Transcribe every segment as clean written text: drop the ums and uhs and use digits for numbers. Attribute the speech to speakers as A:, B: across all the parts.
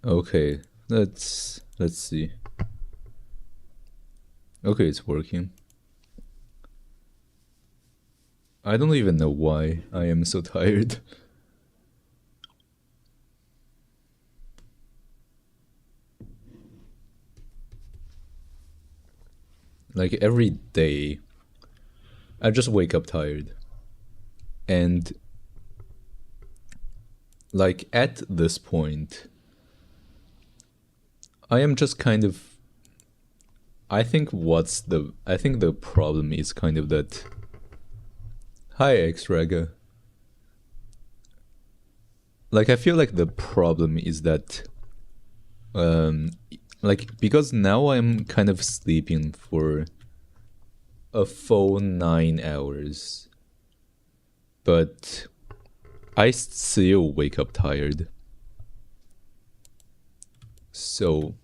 A: Okay, let's see. Okay, it's working. I don't even know why I am so tired. Like every day, I just wake up tired. And like at this point, I am just kind of I think the problem is kind of that. Hi, X-Raga. Like I feel like the problem is that like because now I'm kind of sleeping for a full 9 hours, but I still wake up tired. So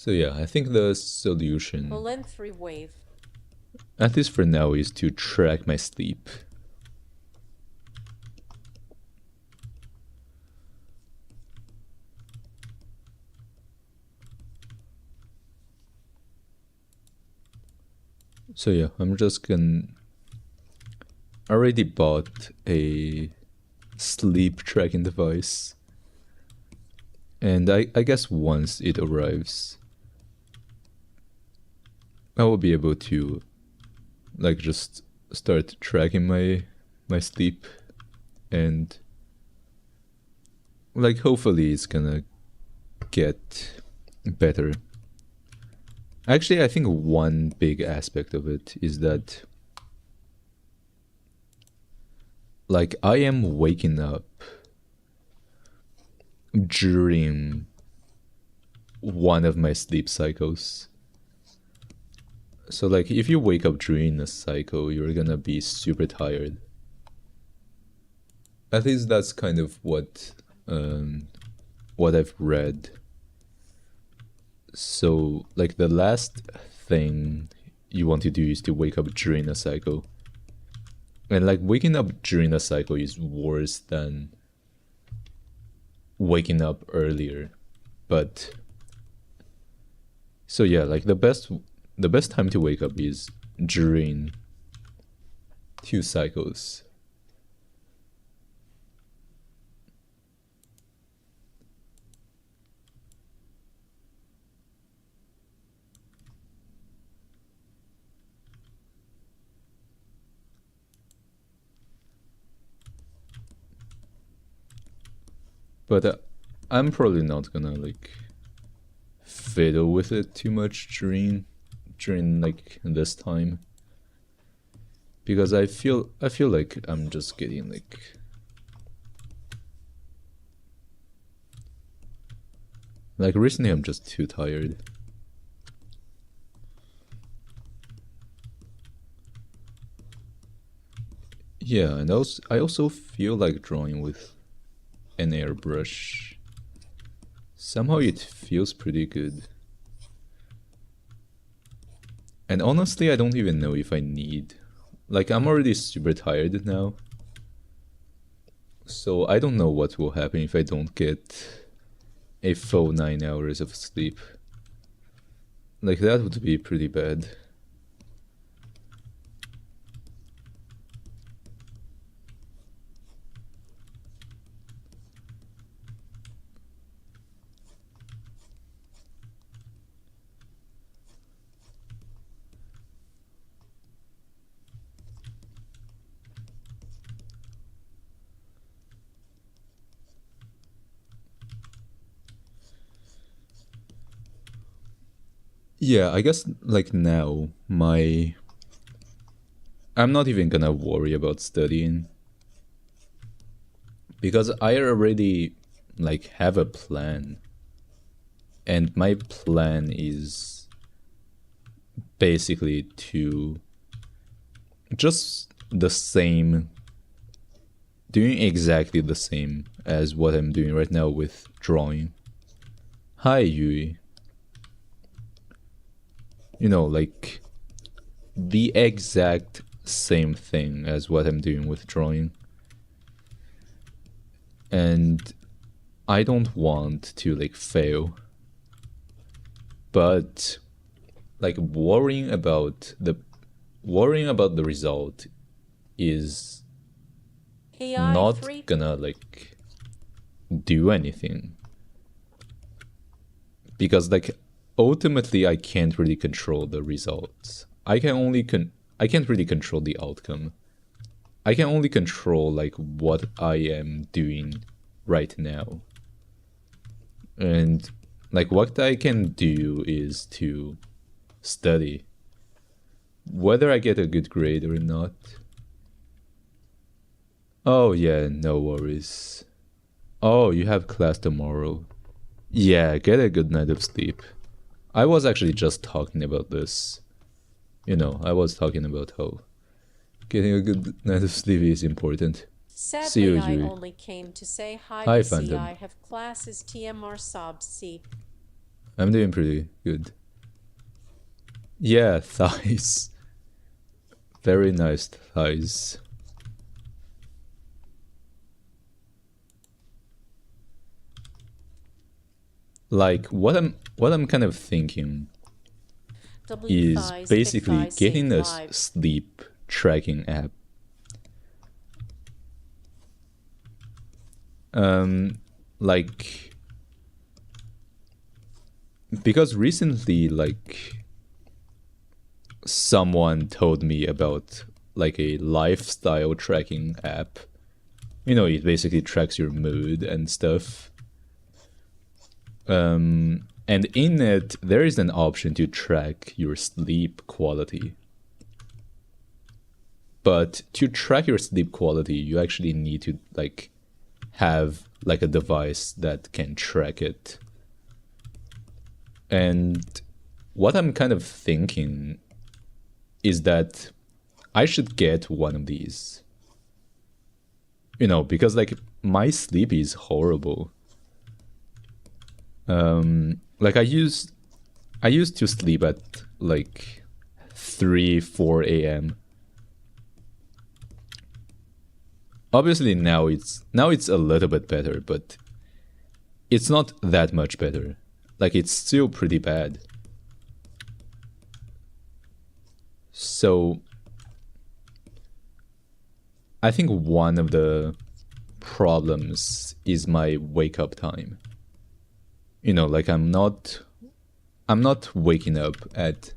A: yeah, I think the solution,
B: Length wave.
A: at least for now, is to track my sleep. So yeah, I'm just gonna. I already bought a sleep tracking device, and I guess once it arrives, I will be able to like just start tracking my sleep, and like hopefully it's gonna get better. Actually, I think one big aspect of it is that like I am waking up during one of my sleep cycles. So like if you wake up during a cycle, you're gonna be super tired. At least that's kind of what I've read. So like the last thing you want to do is to wake up during a cycle. And like waking up during a cycle is worse than waking up earlier. But so yeah, like the best time to wake up is during 2 cycles. But I'm probably not gonna like fiddle with it too much during like this time, because I feel like I'm just getting like recently I'm just too tired. Yeah, and I also feel like drawing with an airbrush. Somehow it feels pretty good. And honestly, I don't even know if I need. Like, I'm already super tired now. So I don't know what will happen if I don't get a full 9 hours of sleep. Like, that would be pretty bad. Yeah, I guess like now I'm not even gonna worry about studying, because I already like have a plan, and my plan is basically to just the same, doing exactly the same as what I'm doing right now with drawing. Hi, Yui. You know, like the exact same thing as what I'm doing with drawing. And I don't want to like fail, but like worrying about the result is not gonna like do anything, because like ultimately I can't really control the results. I can't really control the outcome. I can only control like what I am doing right now. And like what I can do is to study, whether I get a good grade or not. Oh yeah, no worries. Oh, you have class tomorrow. Yeah, get a good night of sleep. I was actually just talking about this. You know, I was talking about how getting a good night of sleep is important.
B: Sadly,
A: See you,
B: I
A: Yui.
B: only came to say hi.
A: Hi,
B: You see,
A: Phantom.
B: I have classes TMR sob C.
A: I'm doing pretty good. Yeah, thighs. Very nice thighs. Like what I'm kind of thinking is
B: Thighs,
A: basically
B: thighs,
A: getting a
B: live.
A: sleep tracking app. Like because recently like someone told me about like a lifestyle tracking app. You know, it basically tracks your mood and stuff. And in it, there is an option to track your sleep quality. But to track your sleep quality, you actually need to like have like a device that can track it. And what I'm kind of thinking is that I should get one of these. You know, because like my sleep is horrible. Like I used to sleep at like 3-4 a.m. Obviously now it's a little bit better, but it's not that much better. Like it's still pretty bad. So I think one of the problems is my wake up time. You know, like I'm not waking up at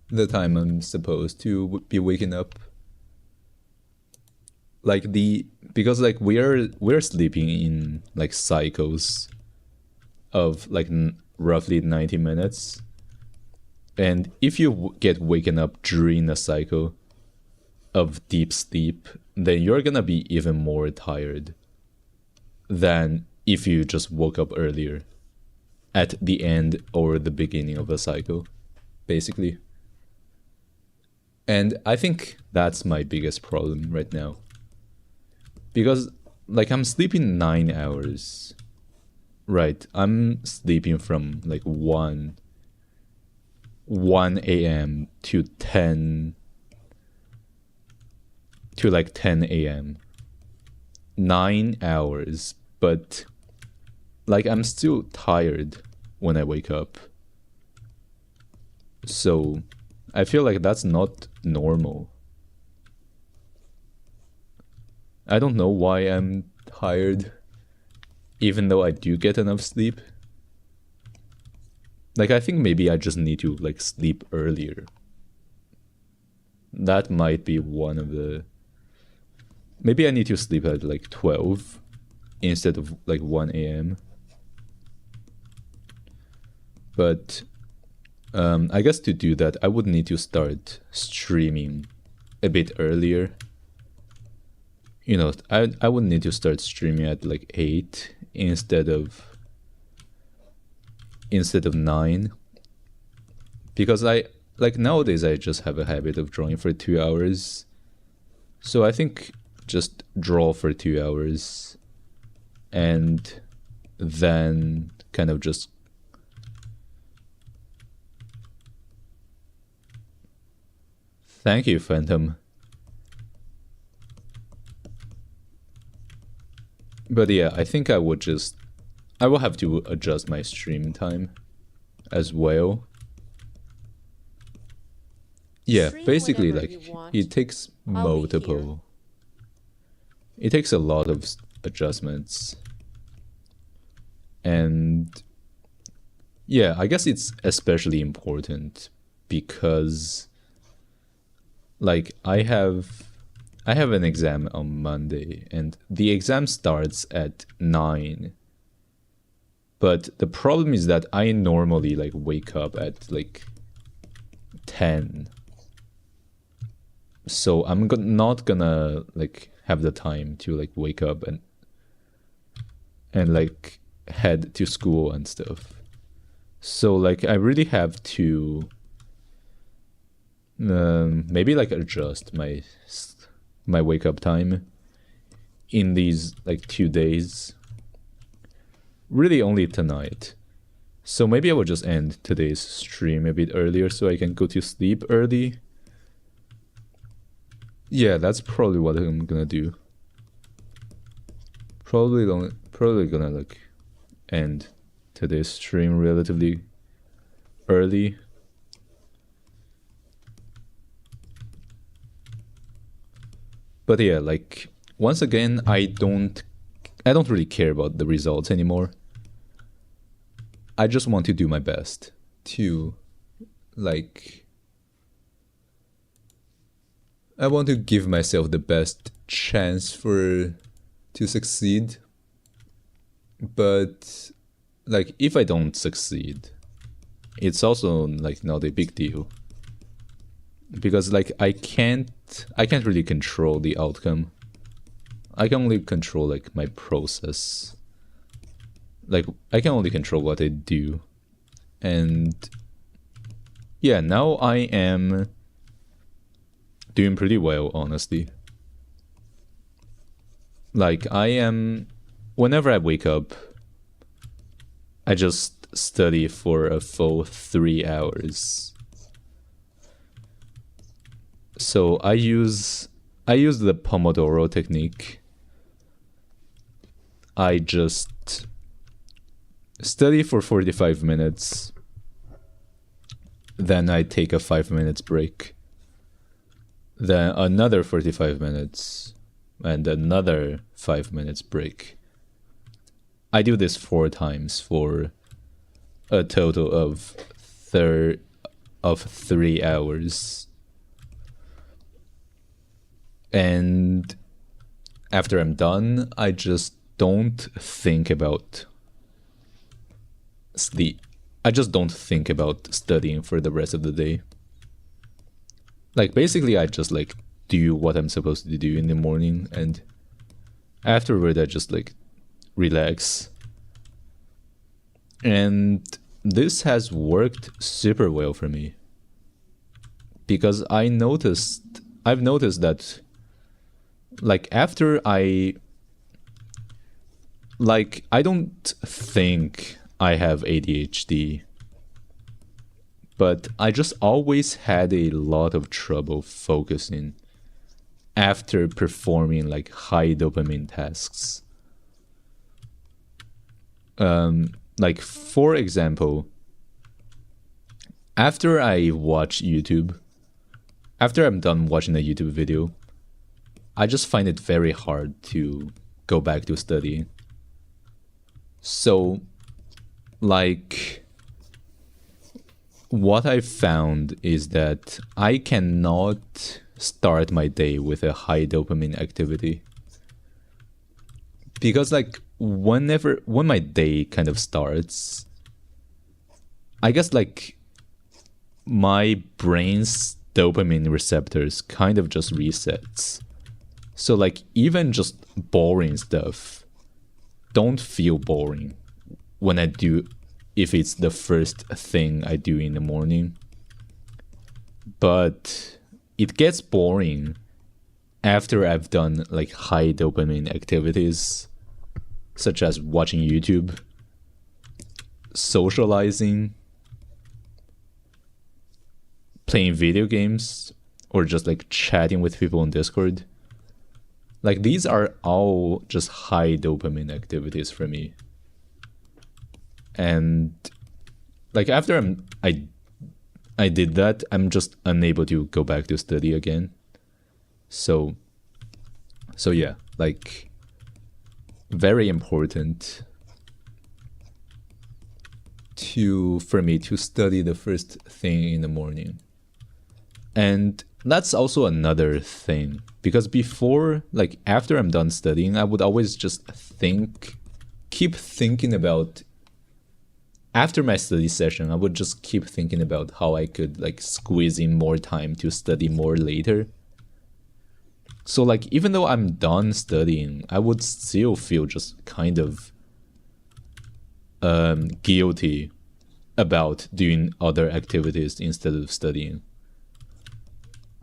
A: the time I'm supposed to be waking up. Like because like we're sleeping in like cycles of like roughly 90 minutes, and if you get waken up during a cycle of deep sleep, then you're gonna be even more tired than if you just woke up earlier at the end or the beginning of a cycle, basically. And I think that's my biggest problem right now, because like I'm sleeping 9 hours. Right, I'm sleeping from like 1 a.m. to 10 to like 10 a.m. 9 hours, but like I'm still tired when I wake up. So I feel like that's not normal. I don't know why I'm tired, even though I do get enough sleep. Like I think maybe I just need to like sleep earlier. That might be one of the... Maybe I need to sleep at like 12 instead of like 1 a.m. But I guess to do that, I would need to start streaming a bit earlier. You know, I would need to start streaming at like 8 instead of 9, because I like nowadays I just have a habit of drawing for 2 hours. So I think just draw for 2 hours and then kind of just... Thank you, Phantom. But yeah, I think I would just I will have to adjust my stream time as well. Yeah,
B: Stream
A: basically,
B: whenever
A: like,
B: you want.
A: it takes
B: I'll be here.
A: multiple. It takes a lot of adjustments. And yeah, I guess it's especially important because, like, I have an exam on Monday, and the exam starts at 9. But the problem is that I normally, like, wake up at, like, 10. So I'm not gonna, like, have the time to, like, wake up and like, head to school and stuff. So, like, I really have to maybe, like, adjust my wake up time in these, like, 2 days. Really only tonight. So maybe I will just end today's stream a bit earlier so I can go to sleep early. Yeah, that's probably what I'm gonna do. Probably gonna, like, end today's stream relatively early. But yeah, like, once again, I don't really care about the results anymore. I just want to do my best to, like, I want to give myself the best chance to succeed. But, like, if I don't succeed, it's also, like, not a big deal. Because, like, I can't really control the outcome. I can only control, like, my process. Like, I can only control what I do. And yeah, now I am doing pretty well, honestly. Like, whenever I wake up, I just study for a full 3 hours. So I use the Pomodoro technique. I just study for 45 minutes. Then I take a 5 minutes break. Then another 45 minutes. And another 5 minutes break. I do this 4 times for a total of 3 hours. And after I'm done, I just don't think about sleep. I just don't think about studying for the rest of the day. Like, basically, I just, like, do what I'm supposed to do in the morning, and afterward, I just, like, relax. And this has worked super well for me. Because I've noticed that, like, after I don't think I have ADHD, but I just always had a lot of trouble focusing after performing, like, high dopamine tasks. Like, for example, after I watch YouTube, after I'm done watching a YouTube video, I just find it very hard to go back to studying. So, like, what I've found is that I cannot start my day with a high dopamine activity. Because, like, when my day kind of starts, I guess, like, my brain's dopamine receptors kind of just resets. So, like, even just boring stuff don't feel boring when I do, if it's the first thing I do in the morning. But it gets boring after I've done, like, high dopamine activities, such as watching YouTube, socializing, playing video games, or just, like, chatting with people on Discord. Like, these are all just high dopamine activities for me. And like after I did that, I'm just unable to go back to study again. So yeah, like very important for me to study the first thing in the morning. And that's also another thing, because before, like after I'm done studying, I would always just keep thinking about, after my study session, I would just keep thinking about how I could like squeeze in more time to study more later. So like even though I'm done studying, I would still feel just kind of guilty about doing other activities instead of studying.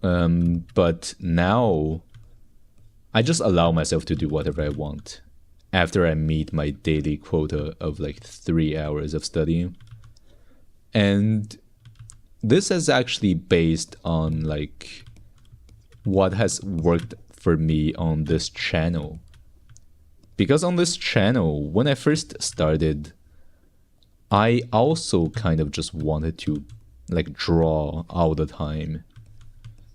A: But now I just allow myself to do whatever I want after I meet my daily quota of like 3 hours of studying. And this is actually based on like what has worked for me on this channel. Because on this channel, when I first started, I also kind of just wanted to like draw all the time.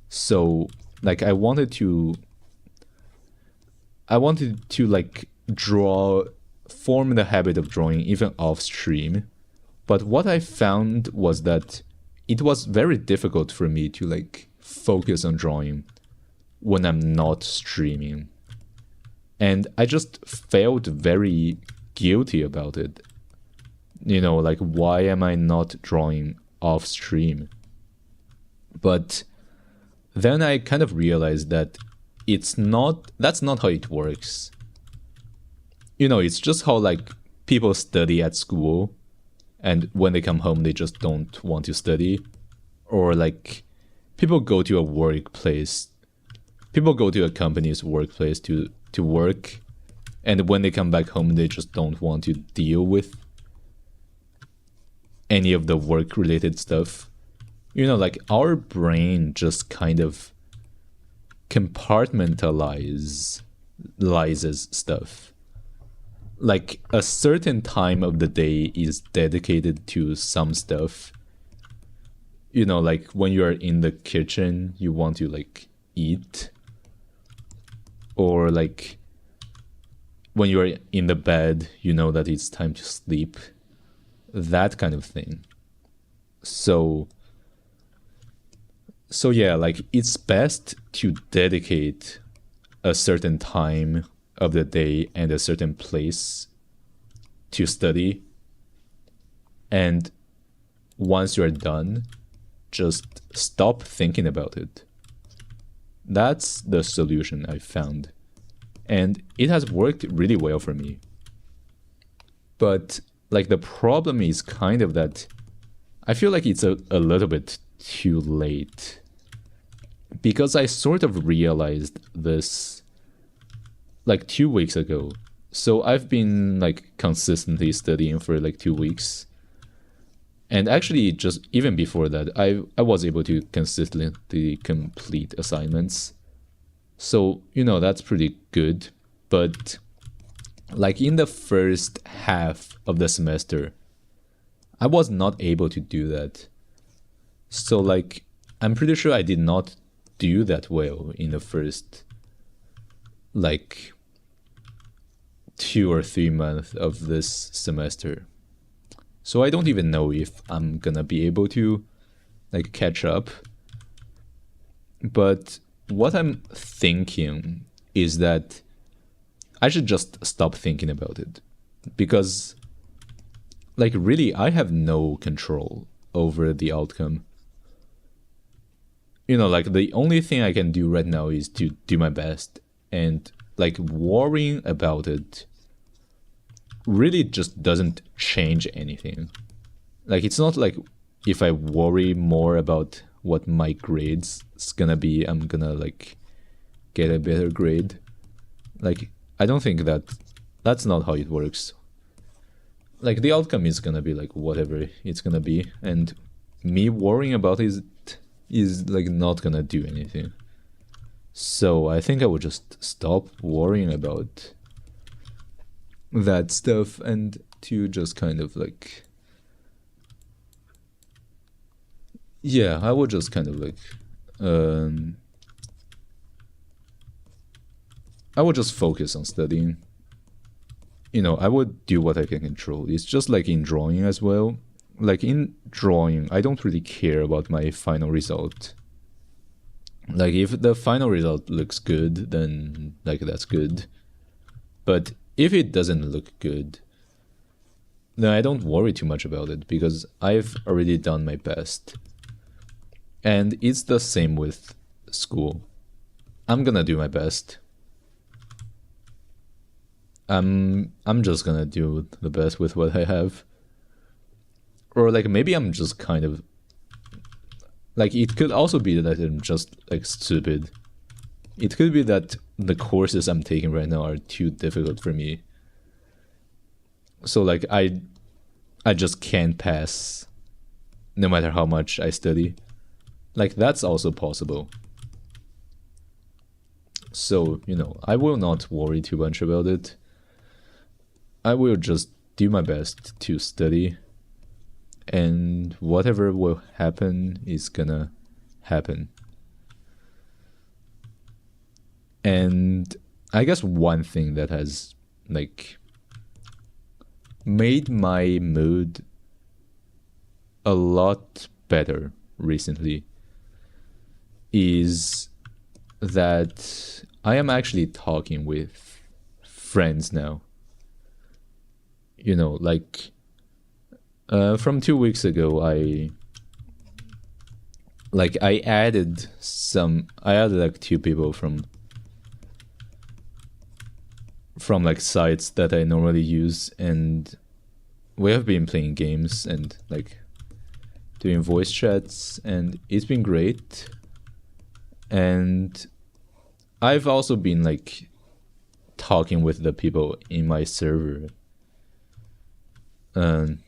A: So like I wanted to like form the habit of drawing even off stream. But what I found was that it was very difficult for me to like focus on drawing when I'm not streaming. And I just felt very guilty about it. You know, like, why am I not drawing off stream? But then I kind of realized that that's not how it works. You know, it's just how like people study at school, and when they come home they just don't want to study. Or like people go to a company's workplace to work, and when they come back home they just don't want to deal with any of the work related stuff. You know, like our brain just kind of compartmentalizes stuff. Like a certain time of the day is dedicated to some stuff. You know, like when you're in the kitchen, you want to like eat. Or like when you're in the bed, you know that it's time to sleep. That kind of thing. So yeah, like it's best to dedicate a certain time of the day and a certain place to study. And once you're done, just stop thinking about it. That's the solution I found. And it has worked really well for me. But like the problem is kind of that I feel like it's a little bit too late. Because I sort of realized this like 2 weeks ago. So I've been like consistently studying for like 2 weeks. And actually just even before that, I was able to consistently complete assignments. So, you know, that's pretty good. But like in the first half of the semester, I was not able to do that. So like, I'm pretty sure I did not do that well in the first like 2 or 3 months of this semester. So I don't even know if I'm gonna be able to like catch up. But what I'm thinking is that I should just stop thinking about it. Because like really I have no control over the outcome. You know, like the only thing I can do right now is to do my best, and like worrying about it really just doesn't change anything. Like it's not like if I worry more about what my grades is gonna be, I'm gonna like get a better grade. Like I don't think that's not how it works. Like the outcome is gonna be like whatever it's gonna be, and me worrying about it is like not gonna do anything. So I think I would just stop worrying about that stuff and to just kind of like, yeah, I would just kind of like, I would just focus on studying. You know, I would do what I can control. It's just like in drawing as well. Like in drawing, I don't really care about my final result. Like if the final result looks good, then like that's good. But if it doesn't look good, then I don't worry too much about it because I've already done my best. And it's the same with school. I'm gonna do my best. I'm just gonna do the best with what I have. Or like maybe I'm just kind of like, it could also be that I'm just like stupid. It could be that the courses I'm taking right now are too difficult for me. So like I just can't pass no matter how much I study. Like that's also possible. So, you know, I will not worry too much about it. I will just do my best to study, and whatever will happen is gonna happen. And I guess one thing that has like made my mood a lot better recently is that I am actually talking with friends now. You know, like from 2 weeks ago, I added like 2 people from like sites that I normally use, and we have been playing games and like doing voice chats, and it's been great. And I've also been like talking with the people in my server.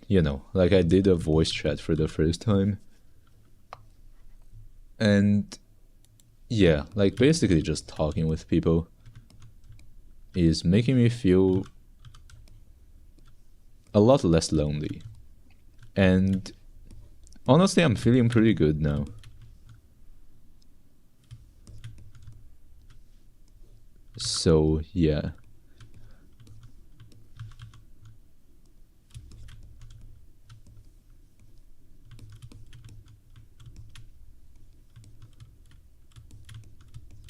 A: You know, like I did a voice chat for the first time. And yeah, like basically just talking with people is making me feel a lot less lonely. And honestly, I'm feeling pretty good now. So yeah.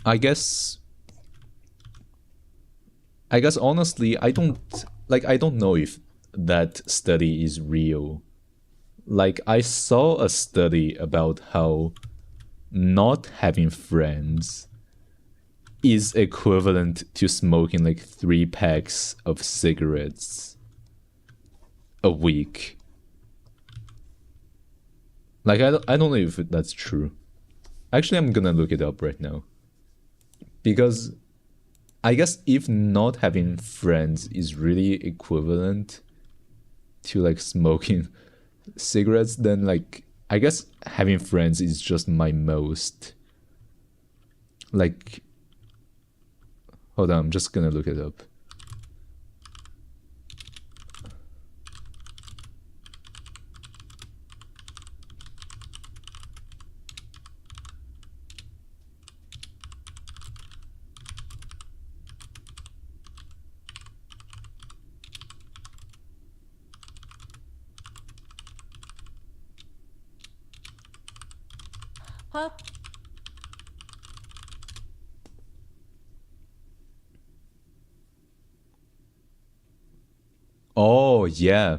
A: I guess honestly, I don't know if that study is real. Like I saw a study about how not having friends is equivalent to smoking like 3 packs of cigarettes a week. Like I don't know if that's true. Actually, I'm gonna look it up right now. Because I guess if not having friends is really equivalent to like smoking cigarettes, then like I guess having friends is just my most. Like, hold on, I'm just gonna look it up.
B: Huh?
A: Oh, yeah.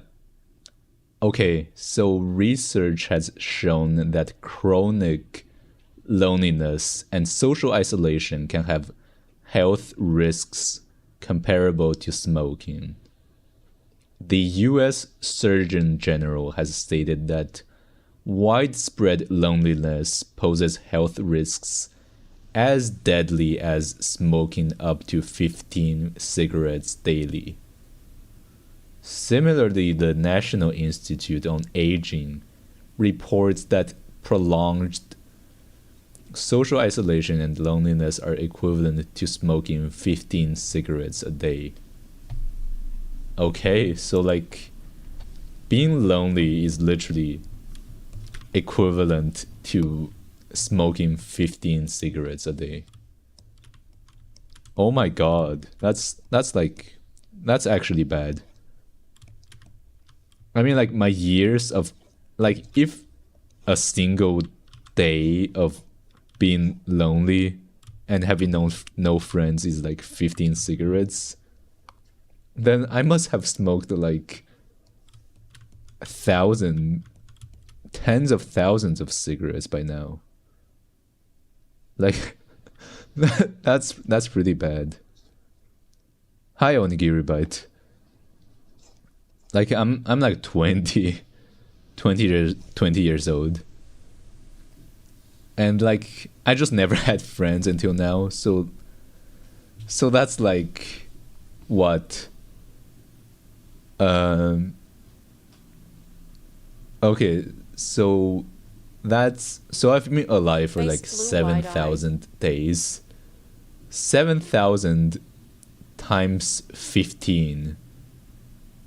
A: Okay, so research has shown that chronic loneliness and social isolation can have health risks comparable to smoking. The US Surgeon General has stated that widespread loneliness poses health risks as deadly as smoking up to 15 cigarettes daily. Similarly, the National Institute on Aging reports that prolonged social isolation and loneliness are equivalent to smoking 15 cigarettes a day. Okay, so like being lonely is literally equivalent to smoking 15 cigarettes a day. Oh my god, that's actually bad. I mean, like, my years of, like, if a single day of being lonely and having no friends is like 15 cigarettes, then I must have smoked like 1,000, tens of thousands of cigarettes by now. Like, that's pretty bad. Hi, Onigiri Bite. Like, I'm like 20 years old. And like, I just never had friends until now, so that's like, what? Okay, so I've been alive for like
B: Face blue, wide-eyed.
A: 7,000 days. 7,000 times 15.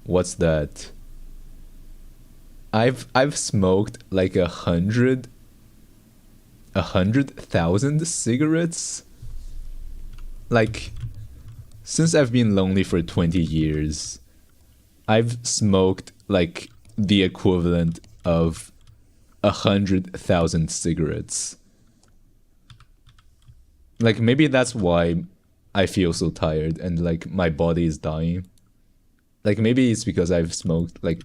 A: What's that? I've smoked like 100,000 cigarettes. Like, since I've been lonely for 20 years, I've smoked like the equivalent of 100,000 cigarettes. Like, maybe that's why I feel so tired and like my body is dying. Like, maybe it's because I've smoked like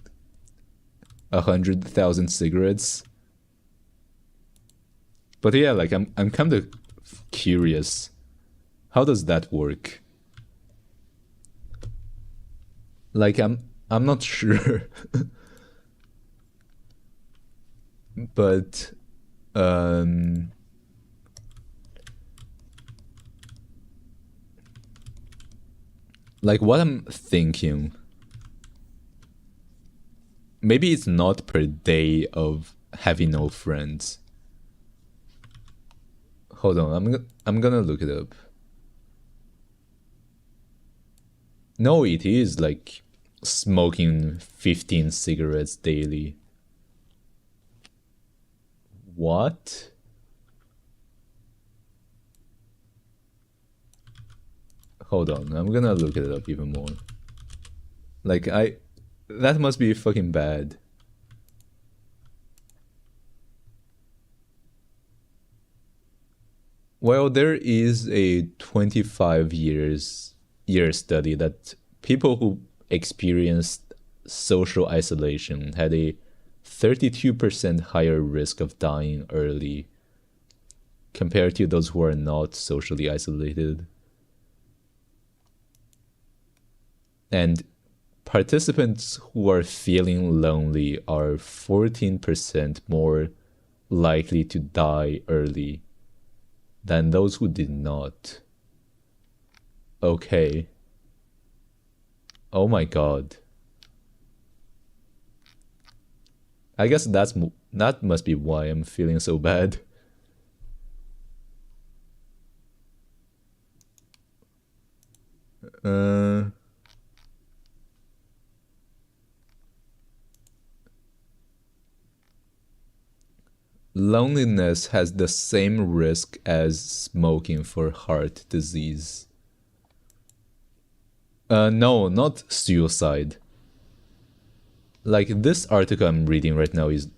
A: 100,000 cigarettes. But yeah, like, I'm kind of curious. How does that work? Like, I'm not sure. But like, what I'm thinking, maybe it's not per day of having no friends. Hold on, I'm gonna look it up. No, it is like smoking 15 cigarettes daily. What? Hold on, I'm gonna look it up even more. Like, that must be fucking bad. Well, there is a 25-year study that people who experienced social isolation had a 32% higher risk of dying early compared to those who are not socially isolated. And participants who are feeling lonely are 14% more likely to die early than those who did not. Okay. Oh my god. I guess that must be why I'm feeling so bad. Loneliness has the same risk as smoking for heart disease. No, not suicide. Like, this article I'm reading right now is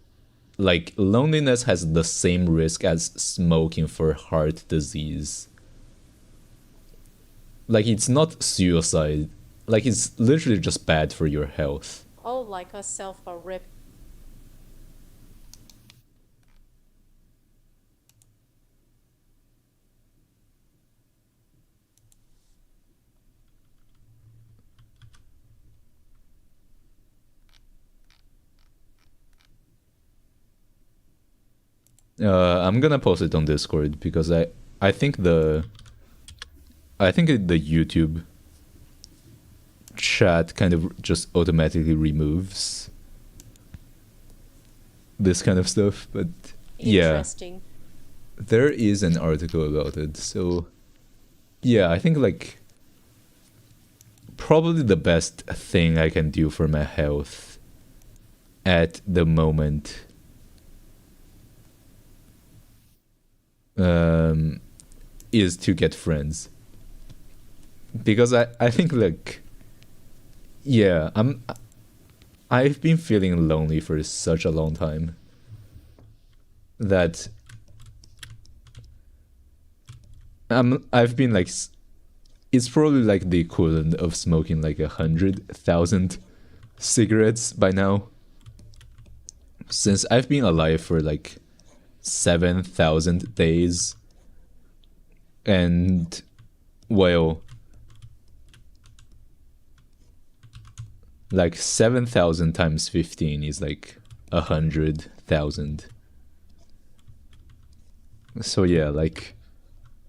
A: like, loneliness has the same risk as smoking for heart disease. Like, it's not suicide. Like, it's literally just bad for your health.
B: Oh, like a self-a-rip.
A: I'm gonna post it on Discord because I think the YouTube chat kind of just automatically removes this kind of stuff, but yeah,
B: Interesting.
A: there is an article about it. So yeah, I think like probably the best thing I can do for my health at the moment is to get friends. Because I think like yeah, I've been feeling lonely for such a long time that I've been like it's probably like the equivalent of smoking like 100,000 cigarettes by now. Since I've been alive for like 7,000 days, and well, like 7,000 times 15 is like 100,000. So yeah, like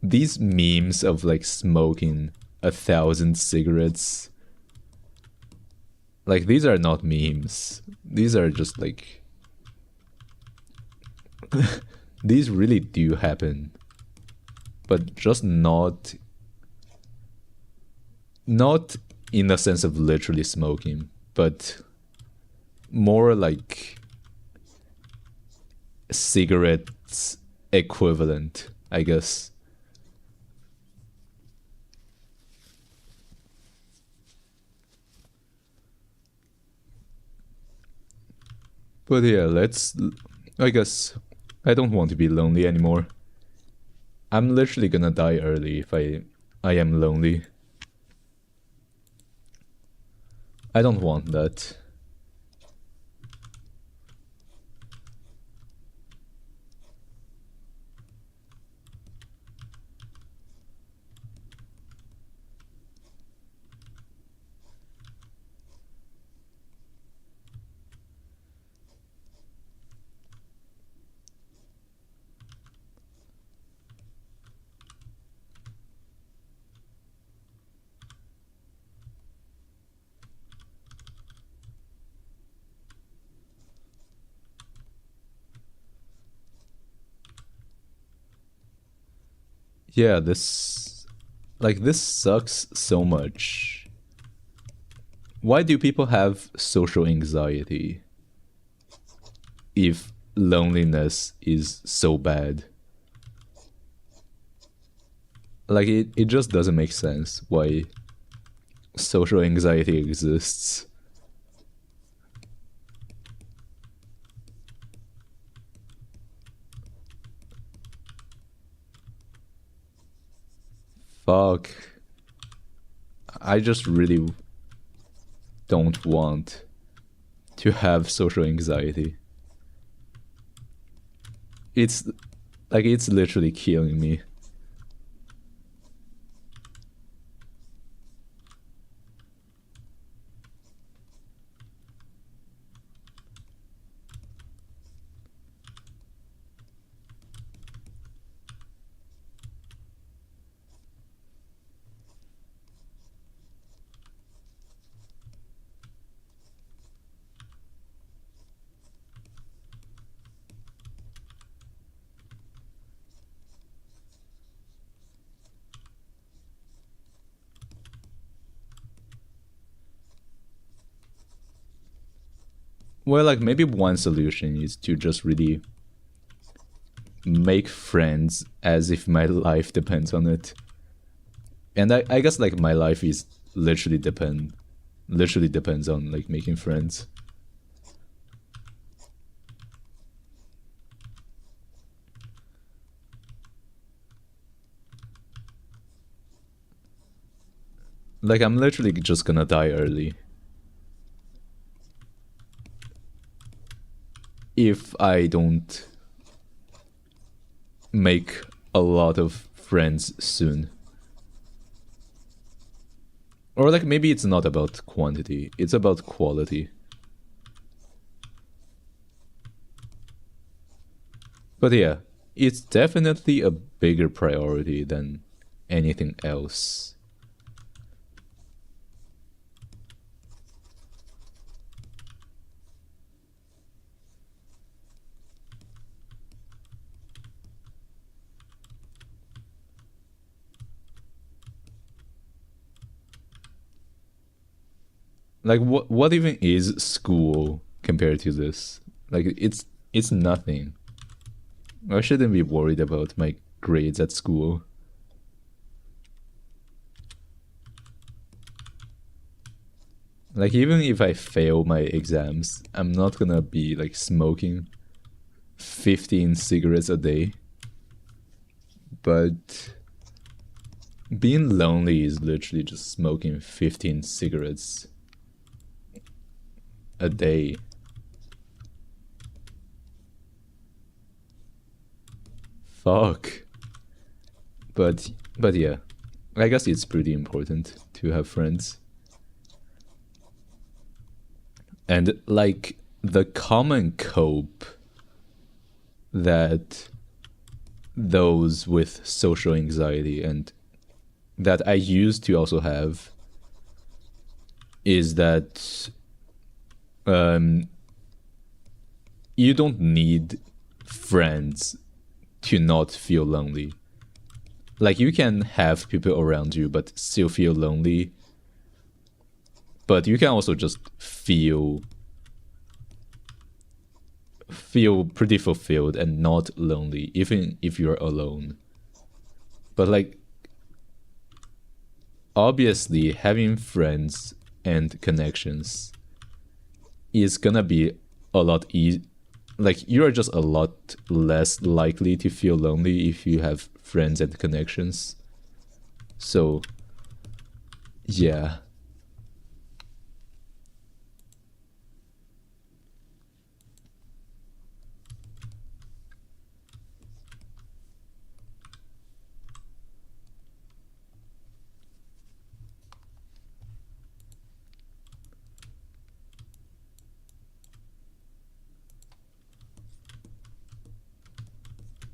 A: these memes of like smoking 1,000 cigarettes, like these are not memes. These are just like these really do happen, but just not in the sense of literally smoking, but more like cigarettes equivalent, I guess. But yeah, I guess I don't want to be lonely anymore. I'm literally gonna die early if I am lonely. I don't want that. Yeah, this sucks so much. Why do people have social anxiety if loneliness is so bad? Like it just doesn't make sense why social anxiety exists. Fuck. I just really don't want to have social anxiety. It's it's literally killing me. Well, like maybe one solution is to just really make friends as if my life depends on it. And I guess like my life is literally depends on like making friends. Like I'm literally just gonna die early if I don't make a lot of friends soon. Or like maybe it's not about quantity, it's about quality. But yeah, it's definitely a bigger priority than anything else. Like what even is school compared to this. Like it's nothing. I shouldn't be worried about my grades at school. Like even if I fail my exams, I'm not gonna be like smoking 15 cigarettes a day. But being lonely is literally just smoking 15 cigarettes a day. Fuck. But yeah, I guess it's pretty important to have friends. And like the common cope that those with social anxiety and that I used to also have is that you don't need friends to not feel lonely. Like you can have people around you but still feel lonely. But you can also just feel pretty fulfilled and not lonely, even if you're alone. But like obviously having friends and connections is gonna be a lot like you're just a lot less likely to feel lonely if you have friends and connections. So yeah.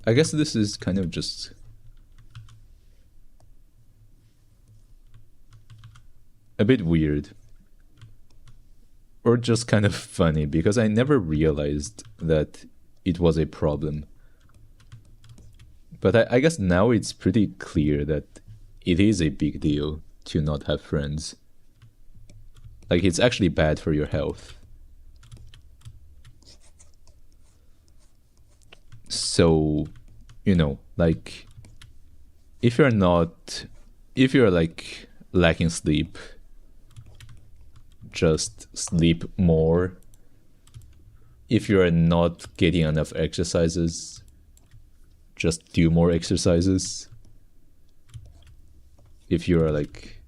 A: I guess this is kind of just a bit weird. Or just kind of funny, because I never realized that it was a problem. But I guess now it's pretty clear that it is a big deal to not have friends. Like, it's actually bad for your health. So, you know, like, if you're like lacking sleep, just sleep more. If you're not getting enough exercises, just do more exercises. If you're like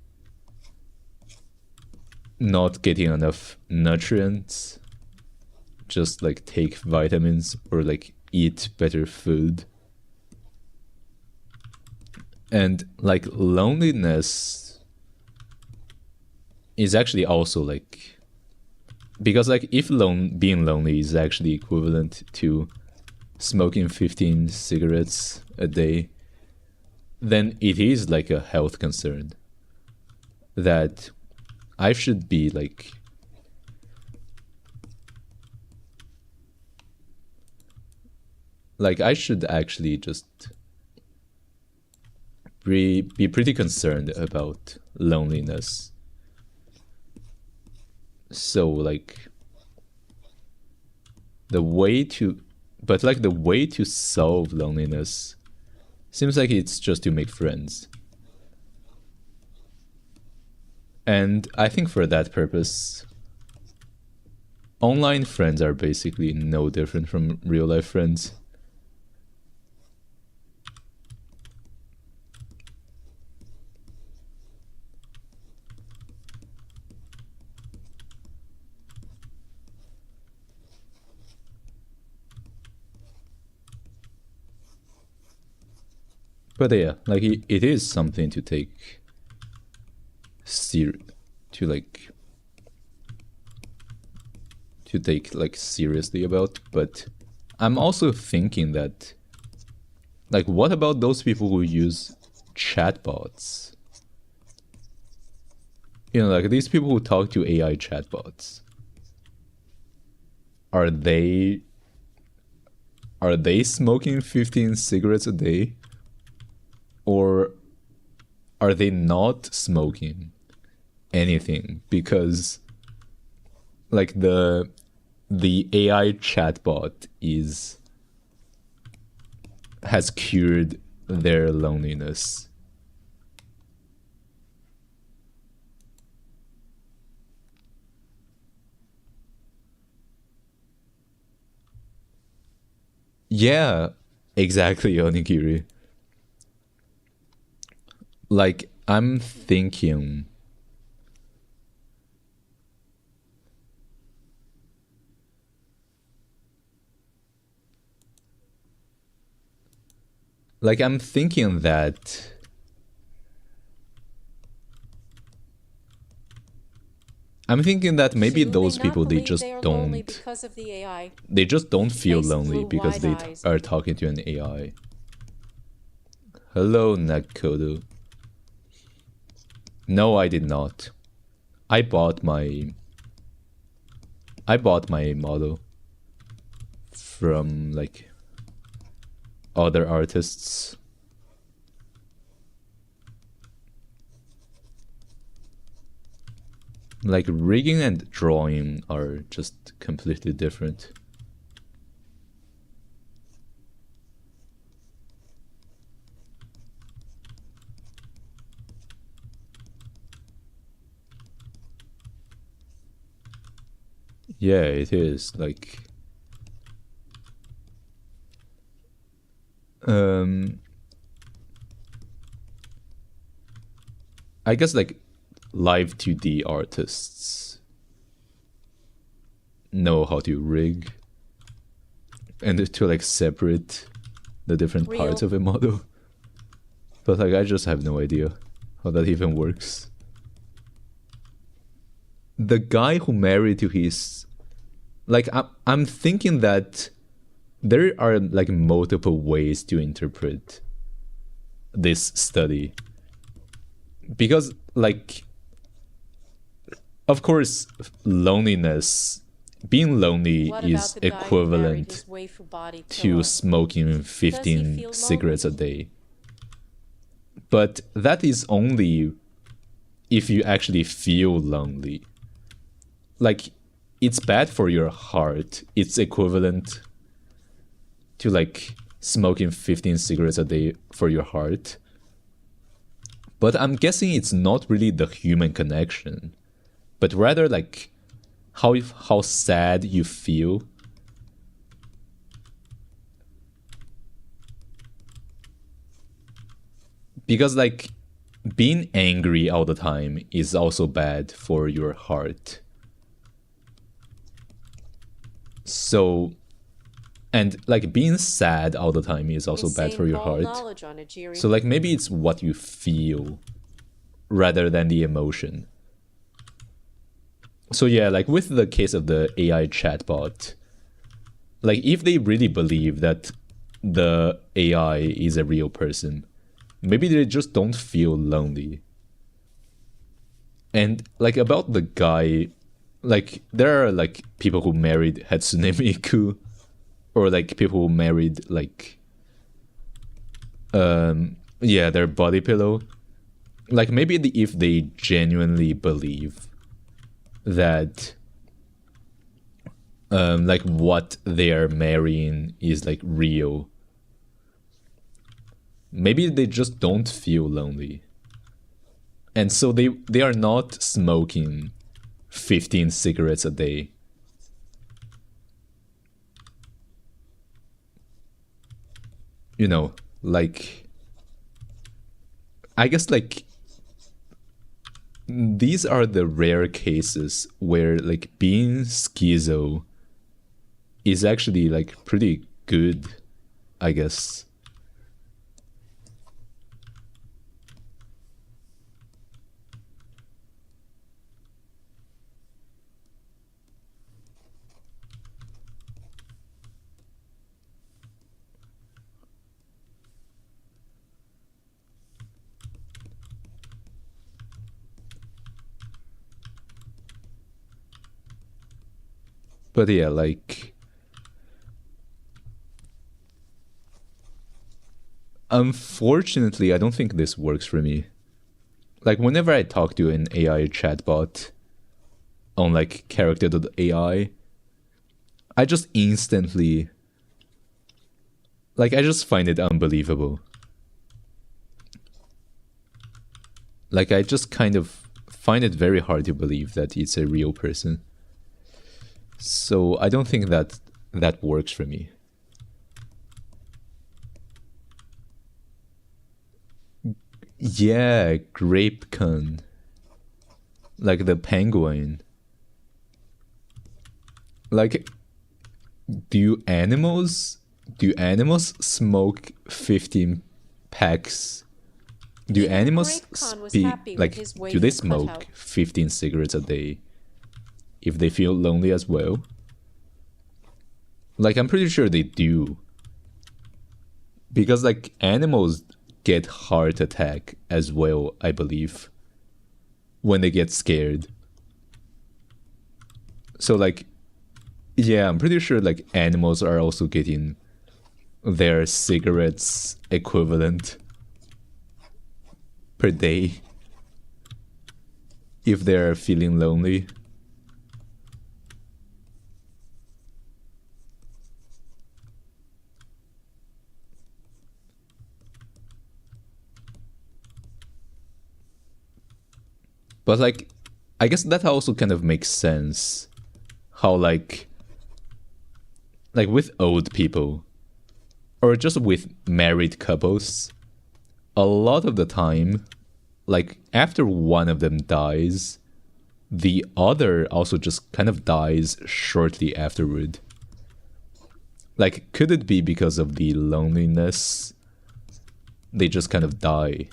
A: not getting enough nutrients, just like take vitamins or like eat better food. And like loneliness is actually also like, because like if being lonely is actually equivalent to smoking 15 cigarettes a day, then it is like a health concern that I should be like I should actually just be pretty concerned about loneliness. So like the way to solve loneliness seems like it's just to make friends. And I think for that purpose, online friends are basically no different from real life friends. But yeah, like it is something to take seriously about. But I'm also thinking that, like, what about those people who use chatbots? You know, like these people who talk to AI chatbots. Are they smoking 15 cigarettes a day? Or are they not smoking anything? Because like the the AI chatbot has cured their loneliness. Yeah, exactly, Onigiri. Like, I'm thinking. Like, I'm thinking that. I'm thinking that maybe
B: Shu
A: those
B: may not
A: people, they
B: believe
A: just
B: they are lonely
A: don't.
B: because of the AI.
A: They just don't
B: He
A: feel
B: faced
A: lonely
B: blue
A: because
B: wide
A: they
B: eyes.
A: are talking to an AI. Hello, Nakodo. No, I did not. I bought my model from like other artists. Like rigging and drawing are just completely different. Yeah, it is. Like I guess like live 2D artists know how to rig and to like separate the different
B: Real.
A: parts of a model. But like I just have no idea how that even works. The guy who married to his like I'm thinking that there are like multiple ways to interpret this study. Because like of course loneliness being lonely
B: What
A: is
B: about the guy who married his
A: equivalent
B: waifu body
A: to
B: killer?
A: smoking
B: Does he
A: 15
B: feel
A: cigarettes a
B: lonely?
A: day. But that is only if you actually feel lonely. Like, it's bad for your heart. It's equivalent to like smoking 15 cigarettes a day for your heart. But I'm guessing it's not really the human connection, but rather like how sad you feel. Because like being angry all the time is also bad for your heart. So, and like being sad all the time is also bad for
B: Insane
A: your
B: ball
A: heart.
B: knowledge on Ajiri.
A: So like maybe it's what you feel rather than the emotion. So yeah, like with the case of the AI chatbot, like if they really believe that the AI is a real person, maybe they just don't feel lonely. And like about the guy, like there are like people who married Hatsune Miku, or like people who married like yeah, their body pillow. Like maybe if they genuinely believe that like what they are marrying is like real, maybe they just don't feel lonely, and so they are not smoking 15 cigarettes a day. You know, like I guess like these are the rare cases where like being schizo is actually like pretty good, I guess. But yeah, like unfortunately, I don't think this works for me. Like whenever I talk to an AI chatbot on like character.ai, I just instantly, like, I just find it unbelievable. Like, I just kind of find it very hard to believe that it's a real person. So I don't think that that works for me. Yeah, grape con. Like the penguin. Like, do animals smoke 15 packs? Do
B: Even
A: animals
B: GrapeCon was
A: speak,
B: happy with
A: like,
B: his
A: do they
B: wafer
A: smoke
B: cutout.
A: 15 cigarettes a day if they feel lonely as well? Like, I'm pretty sure they do. Because, like, animals get heart attack as well, I believe, when they get scared. So, like, yeah, I'm pretty sure, like, animals are also getting their cigarettes equivalent per day if they're feeling lonely. But, like, I guess that also kind of makes sense how, like with old people or just with married couples, a lot of the time, like, after one of them dies, the other also just kind of dies shortly afterward. Like, could it be because of the loneliness? They just kind of die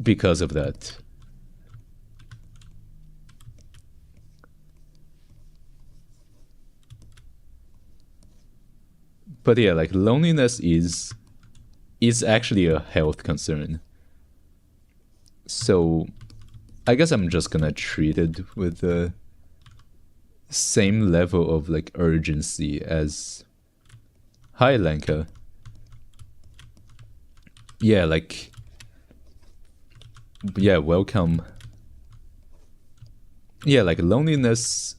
A: because of that. But yeah, like, loneliness is actually a health concern. So I guess I'm just gonna treat it with the same level of, like, urgency as hi Lanka. Yeah, like, yeah, welcome. Yeah, like, loneliness.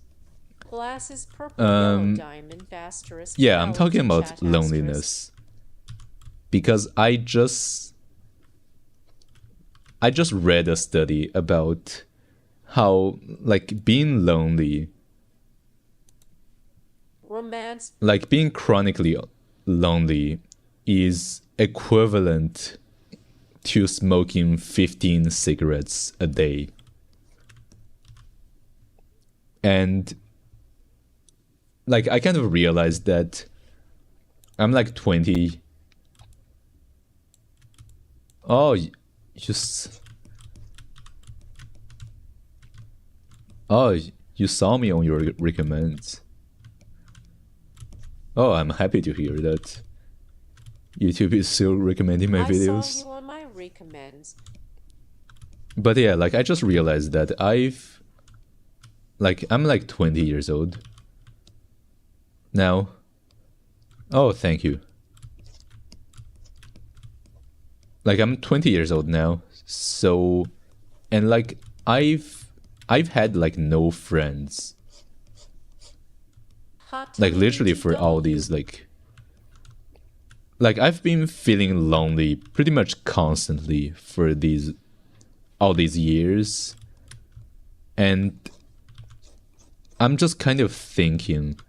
B: Glasses purple yellow diamond asterisk.
A: Yeah, I'm talking
B: galaxy
A: about
B: chat
A: loneliness because I just read a study about how, like, being lonely,
B: romance,
A: like, being chronically lonely is equivalent to smoking 15 cigarettes a day. And, like, I kind of realized that I'm like 20. Oh, just. Oh, you saw me on your recommends. Oh, I'm happy to hear that. YouTube is still recommending my videos.
B: I saw you on my recommends.
A: But yeah, like, I just realized that I'm like 20 years old now. Oh, thank you. Like, I'm 20 years old now, so, and, like, I've had, like, no friends. Like, literally for all these, like, I've been feeling lonely pretty much constantly for all these years. And I'm just kind of thinking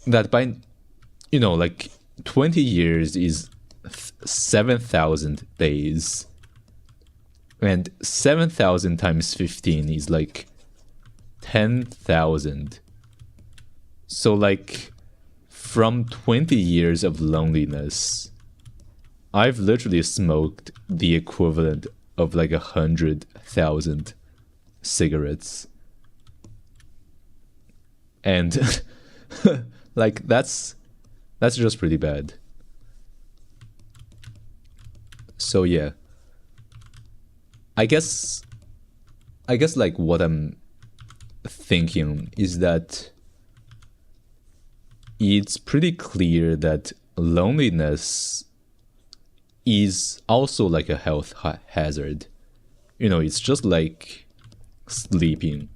A: that by, like, 20 years is 7,000 days. And 7,000 times 15 is like 10,000. So, like, from 20 years of loneliness, I've literally smoked the equivalent of like 100,000 cigarettes. And like, that's just pretty bad. So yeah, I guess like, what I'm thinking is that it's pretty clear that loneliness is also like a health hazard. It's just like sleeping.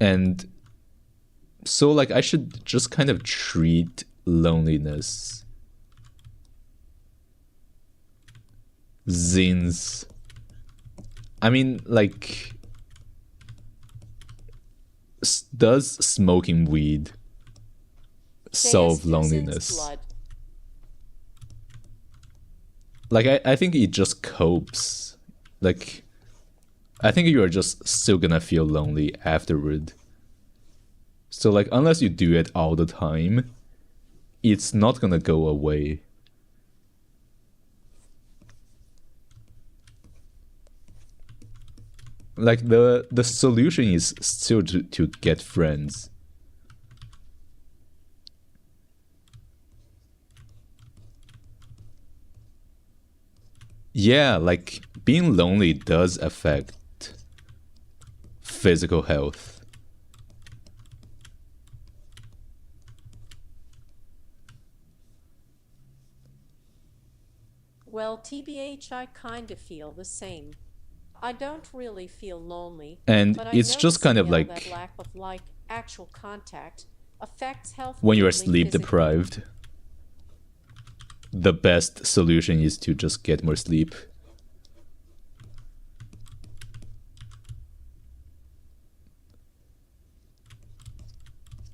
A: And so like I should just kind of treat loneliness zines. I mean, like, does smoking weed solve loneliness? Like, I think it just copes. Like, I think you are just still gonna feel lonely afterward. So, like, unless you do it all the time, it's not gonna go away. Like, the solution is still to get friends. Yeah, like, being lonely does affect physical health.
B: Well, TBH, I kind of feel the same. I don't really feel lonely,
A: And
B: but I
A: it's
B: know
A: just kind of
B: still that
A: like
B: lack of actual contact affects health
A: when you are
B: mainly
A: sleep
B: physically.
A: deprived, the best solution is to just get more sleep.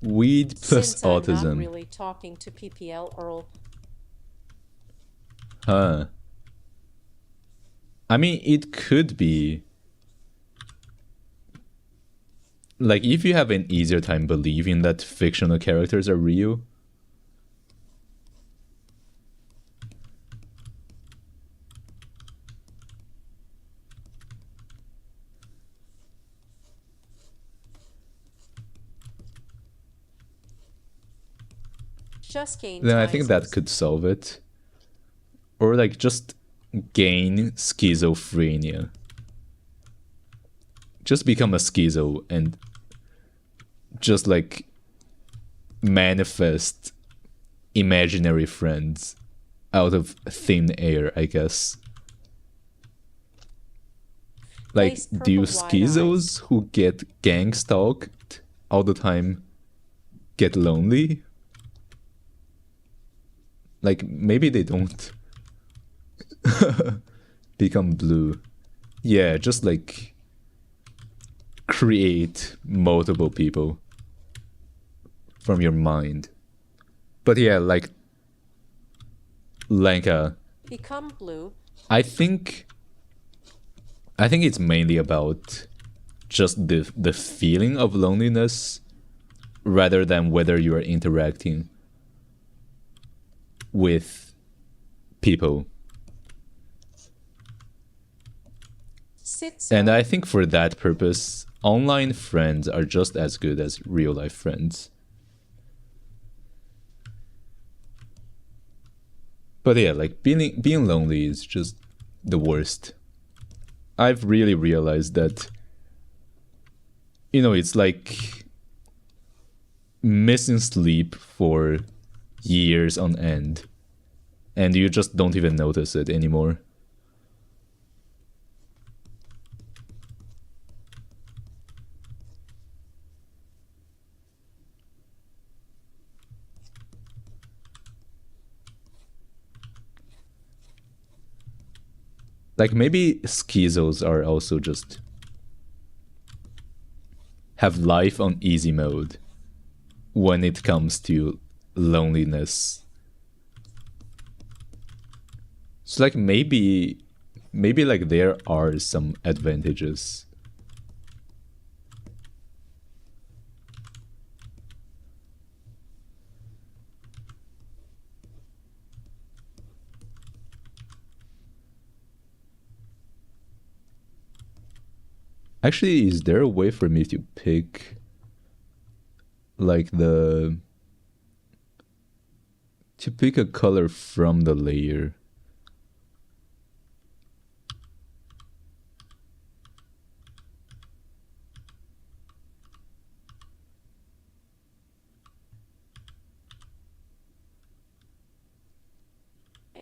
A: Weed plus
B: Since I'm
A: autism.
B: not really talking to PPL Earl.
A: Huh. I mean, it could be. Like, if you have an easier time believing that fictional characters are real.
B: Just gain
A: Then I think that
B: titles.
A: could solve it. Or, like, just gain schizophrenia. Just become a schizo and just, like, manifest imaginary friends out of thin air, I guess. Like,
B: Lace
A: do
B: purple
A: schizos who get gang stalked all the time get lonely? Like, maybe they don't become blue. Yeah, just like create multiple people from your mind. But yeah, like Lanka,
B: become blue.
A: I think it's mainly about just the feeling of loneliness rather than whether you are interacting with people. And I think for that purpose, online friends are just as good as real life friends. But yeah, like being lonely is just the worst. I've really realized that, you know, it's like missing sleep for years on end, and you just don't even notice it anymore. Like maybe schizos are also just have life on easy mode when it comes to loneliness. So like maybe like there are some advantages. Actually, is there a way for me to pick like to pick a color from the layer?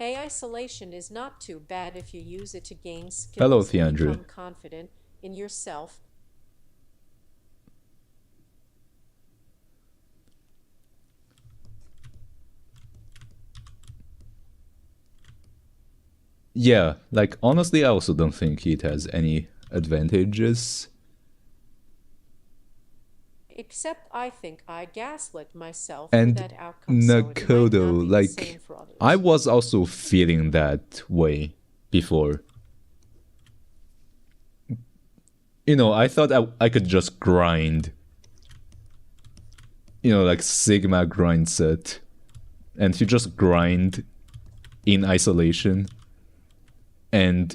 B: Isolation is not too bad if you use it to gain
A: Hello,
B: skills and
A: Theandra.
B: become confident in yourself.
A: Yeah, like honestly, I also don't think it has any advantages.
B: Except I think I gaslit myself with
A: And
B: that outcome, so it might not
A: Nakodo,
B: be the same
A: like,
B: for
A: I
B: others.
A: was also feeling that way before. You know, I thought I could just grind. You know, like Sigma grind set. And you just grind in isolation. And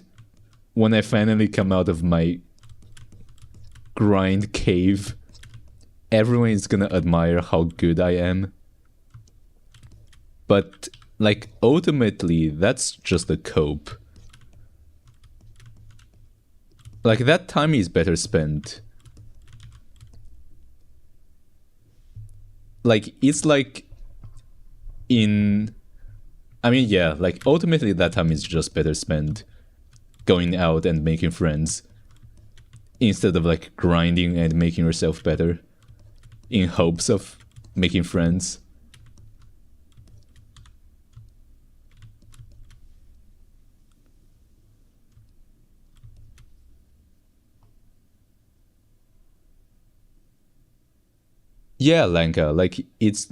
A: when I finally come out of my grind cave, everyone is gonna admire how good I am. But, like, ultimately, that's just a cope. Like, that time is better spent. Like, it's like in... I mean, yeah, like, ultimately that time is just better spent going out and making friends instead of, like, grinding and making yourself better in hopes of making friends. Yeah, Lanka, like, it's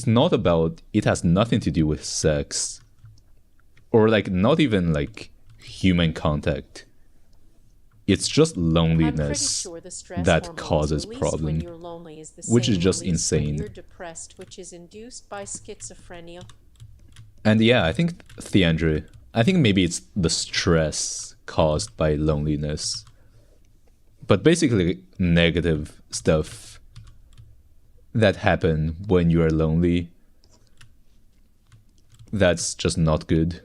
A: not about... It has nothing to do with sex. Or, like, not even, like, human contact. It's just
B: I'm pretty
A: loneliness
B: sure the stress
A: that
B: hormones
A: causes
B: released when
A: problem,
B: you're lonely is the
A: which is
B: same
A: just
B: released when
A: insane.
B: you're depressed, which is induced by schizophrenia.
A: And yeah, I think Theandre, I think maybe it's the stress caused by loneliness. But basically negative stuff that happen when you are lonely, that's just not good.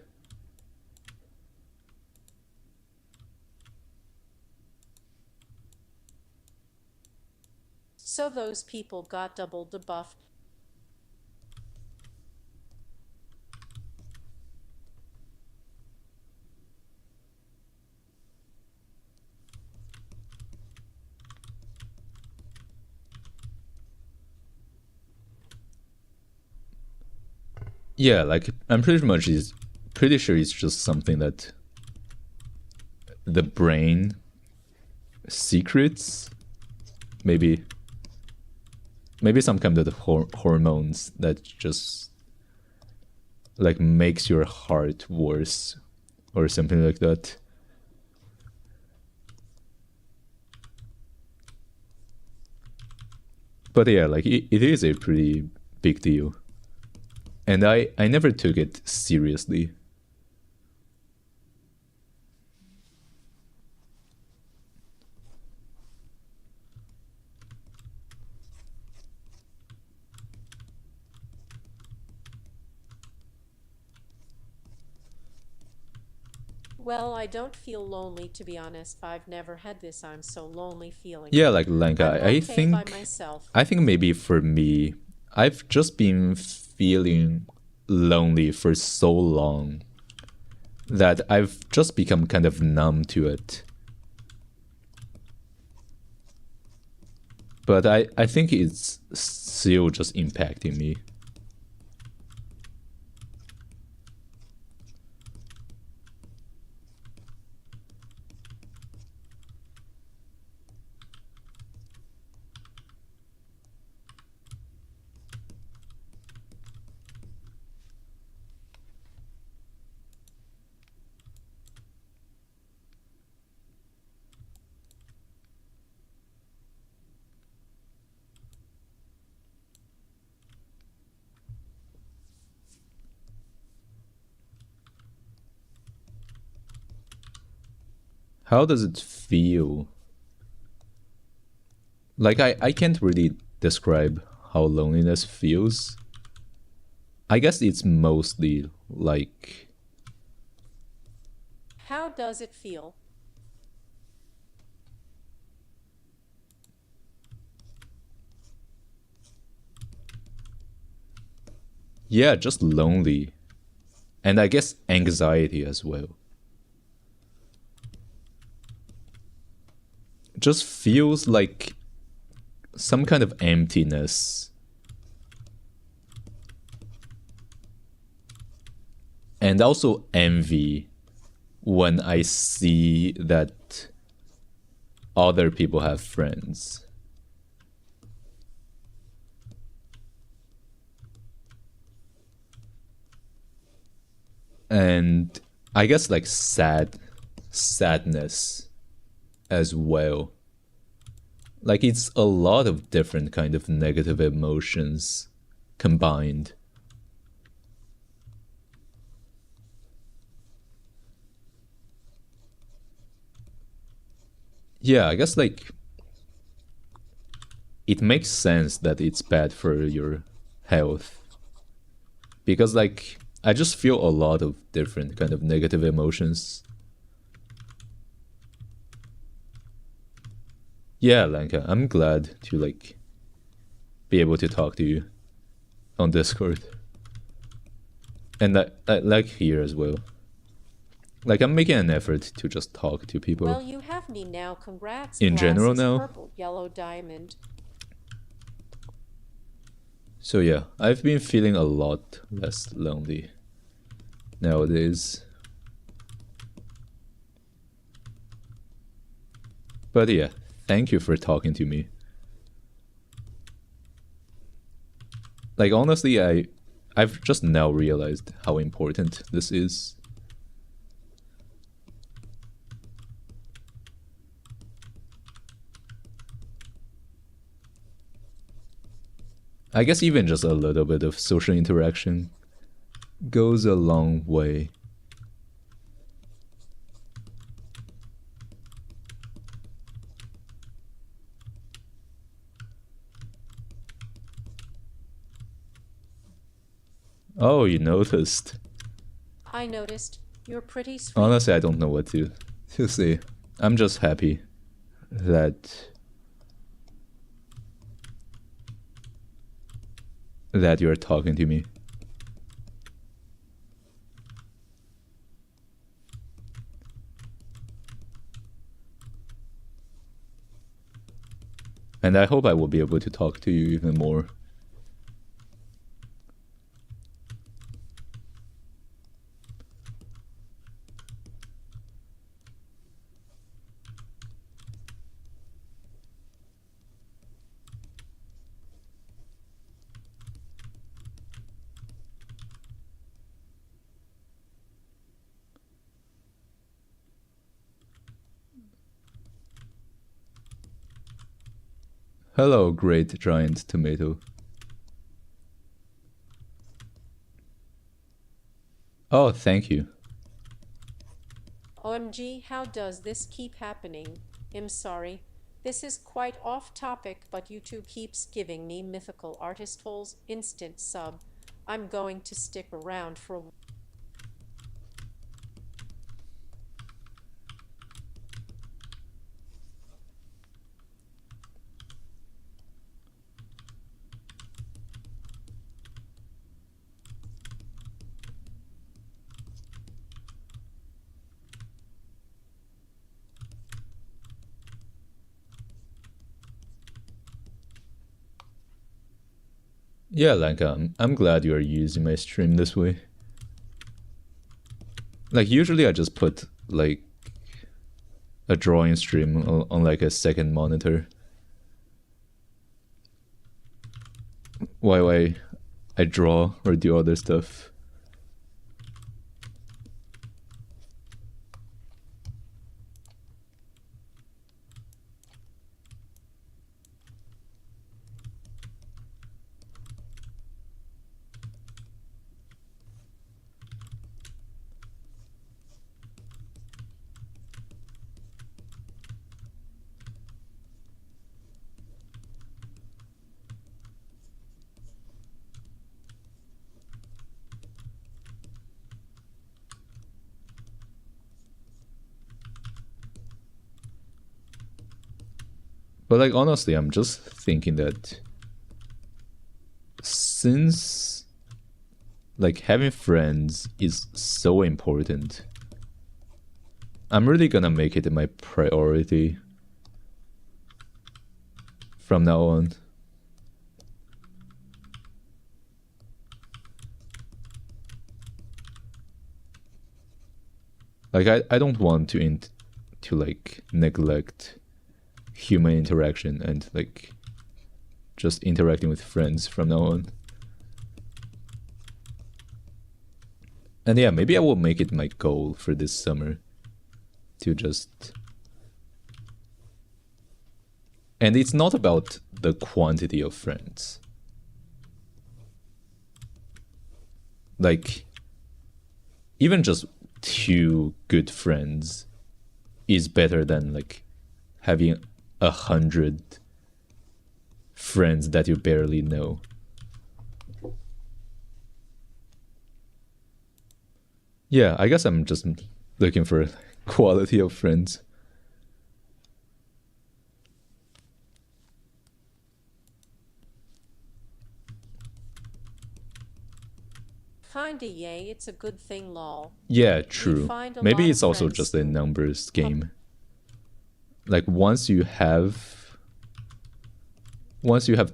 B: So those people got double debuffed.
A: Yeah, like I'm pretty sure it's just something that the brain secrets, maybe some kind of hormones that just like makes your heart worse or something like that. But yeah, like it is a pretty big deal. And I never took it seriously.
B: Well, I don't feel lonely, to be honest. I've never had this I'm so lonely feeling.
A: Yeah, like
B: I'm
A: Lanka,
B: okay by myself.
A: I think maybe for me, I've just been feeling lonely for so long that I've just become kind of numb to it. But I think it's still just impacting me. How does it feel? Like I can't really describe how loneliness feels. I guess it's mostly like...
B: How does it feel?
A: Yeah, just lonely. And I guess anxiety as well. Just feels like some kind of emptiness. And also envy when I see that other people have friends. And I guess like sadness as well. Like it's a lot of different kind of negative emotions combined. Yeah, I guess like it makes sense that it's bad for your health. Because like I just feel a lot of different kind of negative emotions. Yeah, Lanka, I'm glad to like be able to talk to you on Discord. And I like here as well. Like I'm making an effort to just talk to people.
B: Well, you have me now. Congrats,
A: in general
B: glasses,
A: now.
B: purple, yellow diamond.
A: So yeah, I've been feeling a lot less lonely nowadays. But yeah, thank you for talking to me. Like honestly, I've just now realized how important this is. I guess even just a little bit of social interaction goes a long way. Oh, you noticed.
B: I noticed. You're pretty sweet.
A: Honestly, I don't know what to say. I'm just happy that you're talking to me. And I hope I will be able to talk to you even more. Hello, great giant tomato. Oh, thank you.
B: OMG, how does this keep happening? I'm sorry. This is quite off topic, but YouTube keeps giving me mythical artist holes instant sub. I'm going to stick around for a
A: Yeah, Lanka, I'm glad you are using my stream this way. Like, usually I just put, like, a drawing stream on like, a second monitor. While I draw or do other stuff. But like honestly, I'm just thinking that since like having friends is so important, I'm really gonna make it my priority from now on. Like I don't want to like neglect human interaction and like just interacting with friends from now on. And yeah, maybe I will make it my goal for this summer to just... And it's not about the quantity of friends. Like, even just 2 good friends is better than like having 100 friends that you barely know. Yeah, I guess I'm just looking for quality of friends.
B: Kinda yay, it's a good thing, lol.
A: Yeah,
B: We
A: true.
B: find a
A: Maybe
B: lot
A: it's
B: of
A: also
B: friends
A: just a
B: through
A: numbers game. Like once you have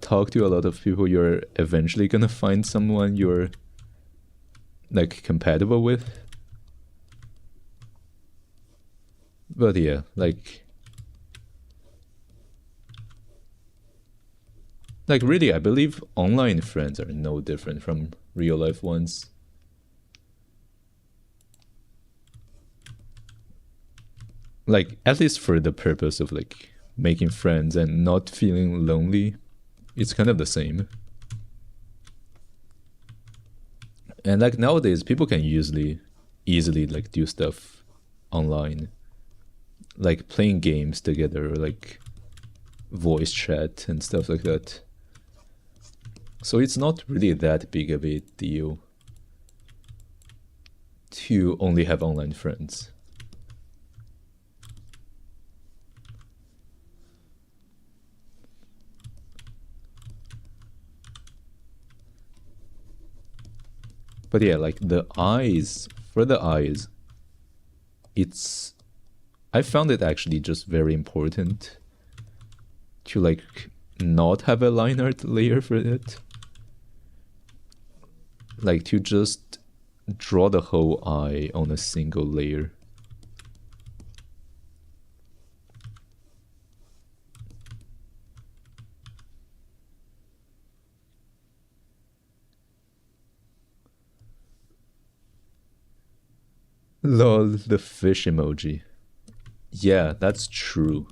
A: talked to a lot of people, you're eventually gonna find someone you're like compatible with. But yeah, like really, I believe online friends are no different from real life ones. Like at least for the purpose of like making friends and not feeling lonely, it's kind of the same. And like nowadays, people can easily like do stuff online, like playing games together, or like voice chat and stuff like that. So it's not really that big of a deal to only have online friends. But yeah, like for the eyes, I found it actually just very important to like not have a line art layer for it. Like to just draw the whole eye on a single layer. Lol, the fish emoji. Yeah, that's true.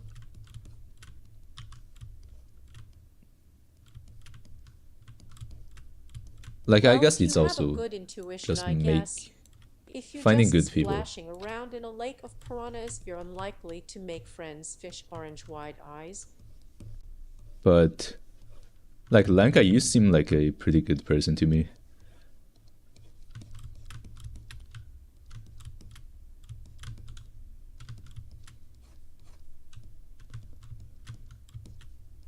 A: Like I guess it's
B: you have a
A: also
B: good intuition,
A: just
B: I guess. If you're
A: finding
B: just
A: good people.
B: splashing around in a lake of piranhas, you're unlikely to make friends, fish orange wide eyes.
A: But like Lanka, you seem like a pretty good person to me.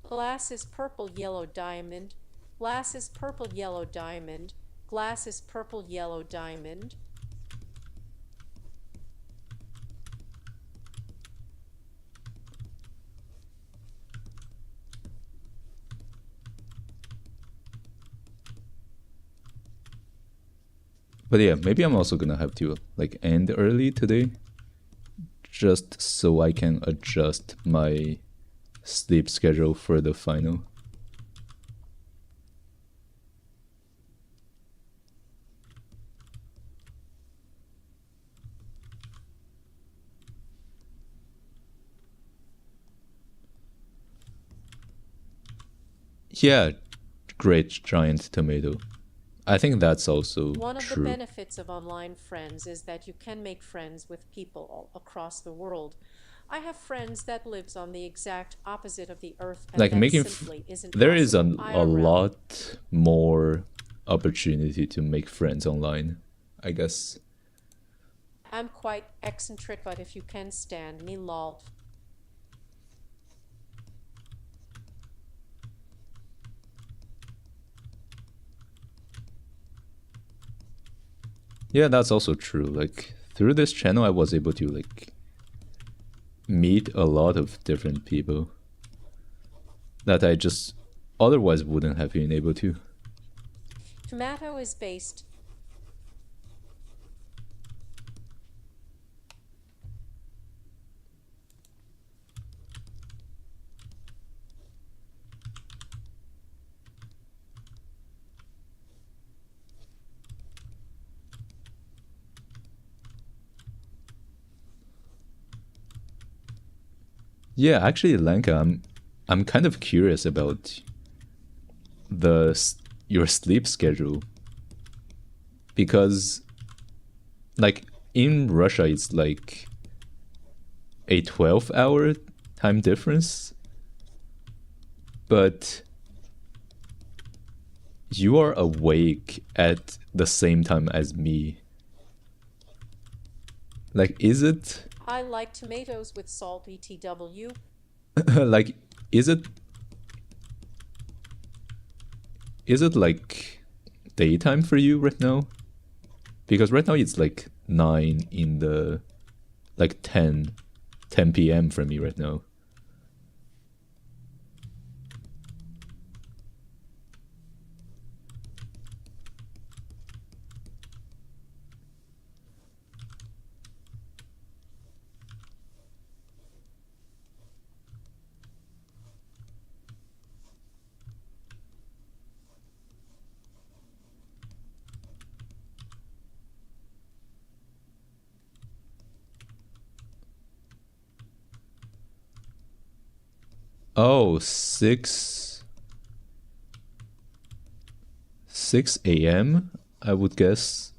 B: Glass is purple yellow diamond. Glass is purple yellow diamond. Glass is purple yellow diamond.
A: But yeah, maybe I'm also gonna have to like end early today, just so I can adjust my sleep schedule for the final. Yeah, great giant tomato. I think that's also
B: One of
A: true.
B: the benefits of online friends is that you can make friends with people all across the world. I have friends that lives on the exact opposite of the earth, and
A: like
B: that
A: making
B: simply isn't
A: there is a
B: IRL.
A: lot more opportunity to make friends online, I guess.
B: I'm quite eccentric, but if you can stand me, lol.
A: Yeah, that's also true. Like through this channel I was able to like meet a lot of different people that I just otherwise wouldn't have been able to.
B: Tomato is based
A: Yeah, actually, Lanka, I'm kind of curious about your sleep schedule because like in Russia it's like a 12-hour time difference, but you are awake at the same time as me. Like, is it
B: I like tomatoes with salt, ETW.
A: like is it like daytime for you right now? Because right now it's like 9 in the like 10 p.m. for me right now. Oh, 6 a.m. I would guess.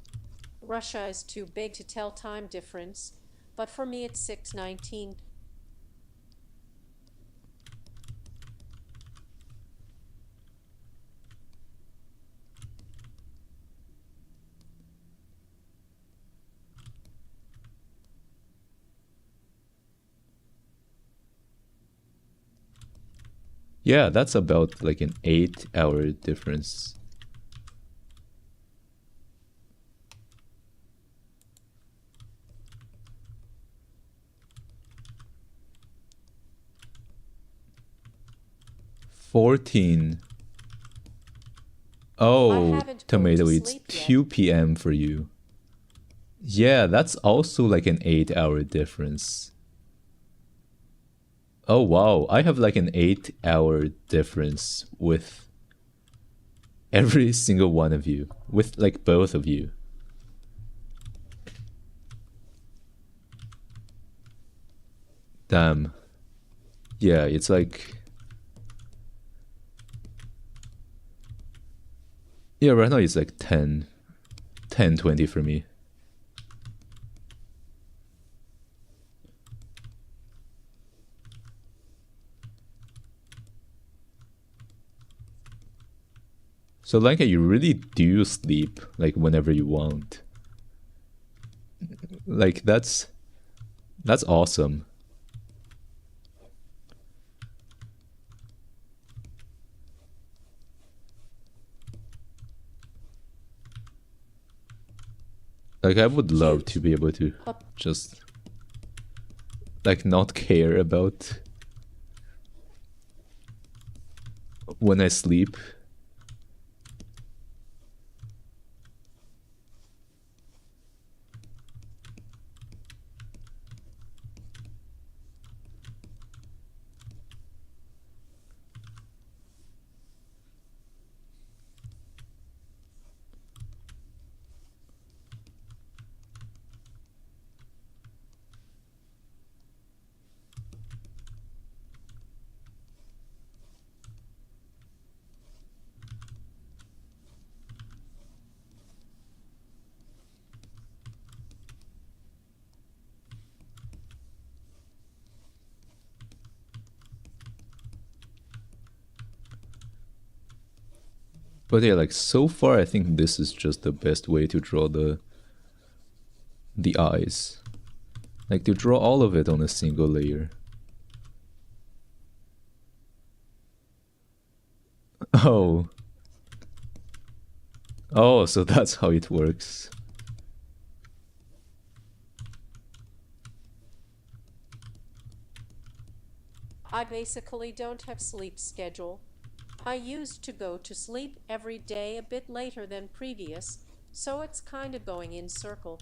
B: Russia is too big to tell time difference, but for me it's 6:19.
A: Yeah, that's about like an 8-hour difference. $14.
B: I
A: Oh,
B: haven't go to
A: tomato, it's
B: sleep yet.
A: 2 p.m. for you. Yeah, that's also like an 8-hour difference. Oh wow, I have like an 8-hour difference with every single one of you, with like both of you. Damn. Yeah, it's like, yeah, right now it's like 10:20 for me. So like you really do sleep like whenever you want. Like that's awesome. Like I would love to
B: Cute.
A: be able to
B: But
A: just like not care about when I sleep. But yeah, like so far I think this is just the best way to draw the eyes. Like to draw all of it on a single layer. Oh. Oh, so that's how it works.
B: I basically don't have sleep schedule. I used to go to sleep every day a bit later than previous, so it's kind of going in circle.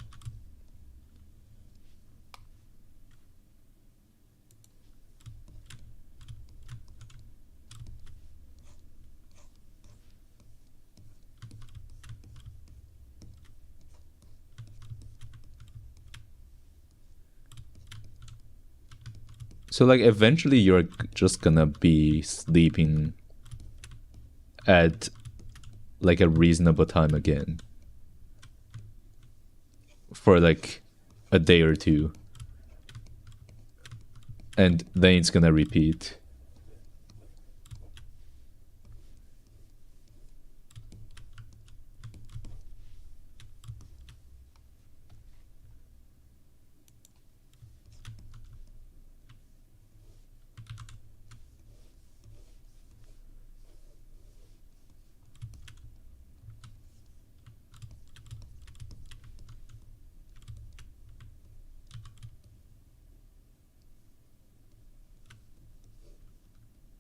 A: So like eventually you're just gonna be sleeping at like a reasonable time again for like a day or two, and then it's gonna repeat.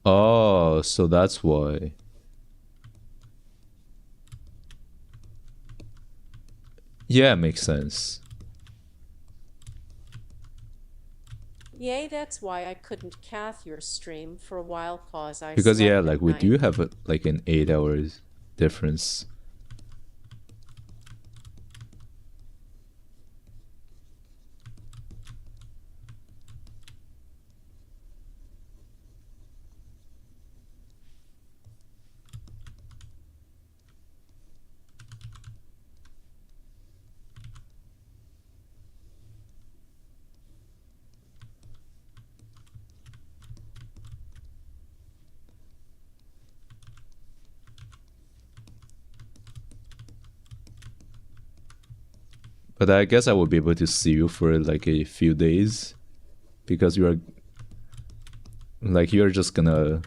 A: Oh, so that's why. Yeah, makes sense.
B: Yay, that's why I couldn't cath your stream for a while cause I
A: Because yeah,
B: slept
A: like
B: at
A: we
B: night.
A: do have like an 8 hours difference. But I guess I will be able to see you for like a few days because you're just gonna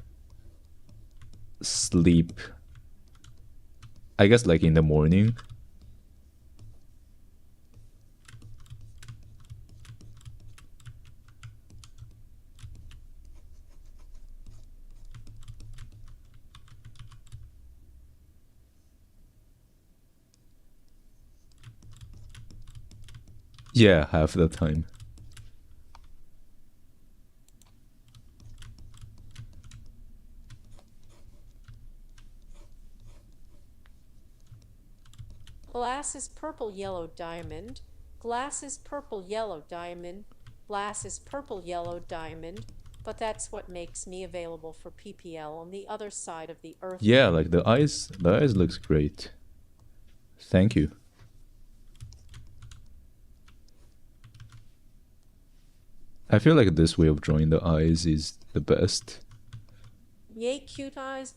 A: sleep, I guess, like in the morning. Yeah, half the time.
B: Glass is purple yellow diamond. Glass is purple yellow diamond. Glass is purple yellow diamond. But that's what makes me available for PPL on the other side of the earth.
A: Yeah, like the eyes looks great. Thank you. I feel like this way of drawing the eyes is the best.
B: Yay, cute eyes.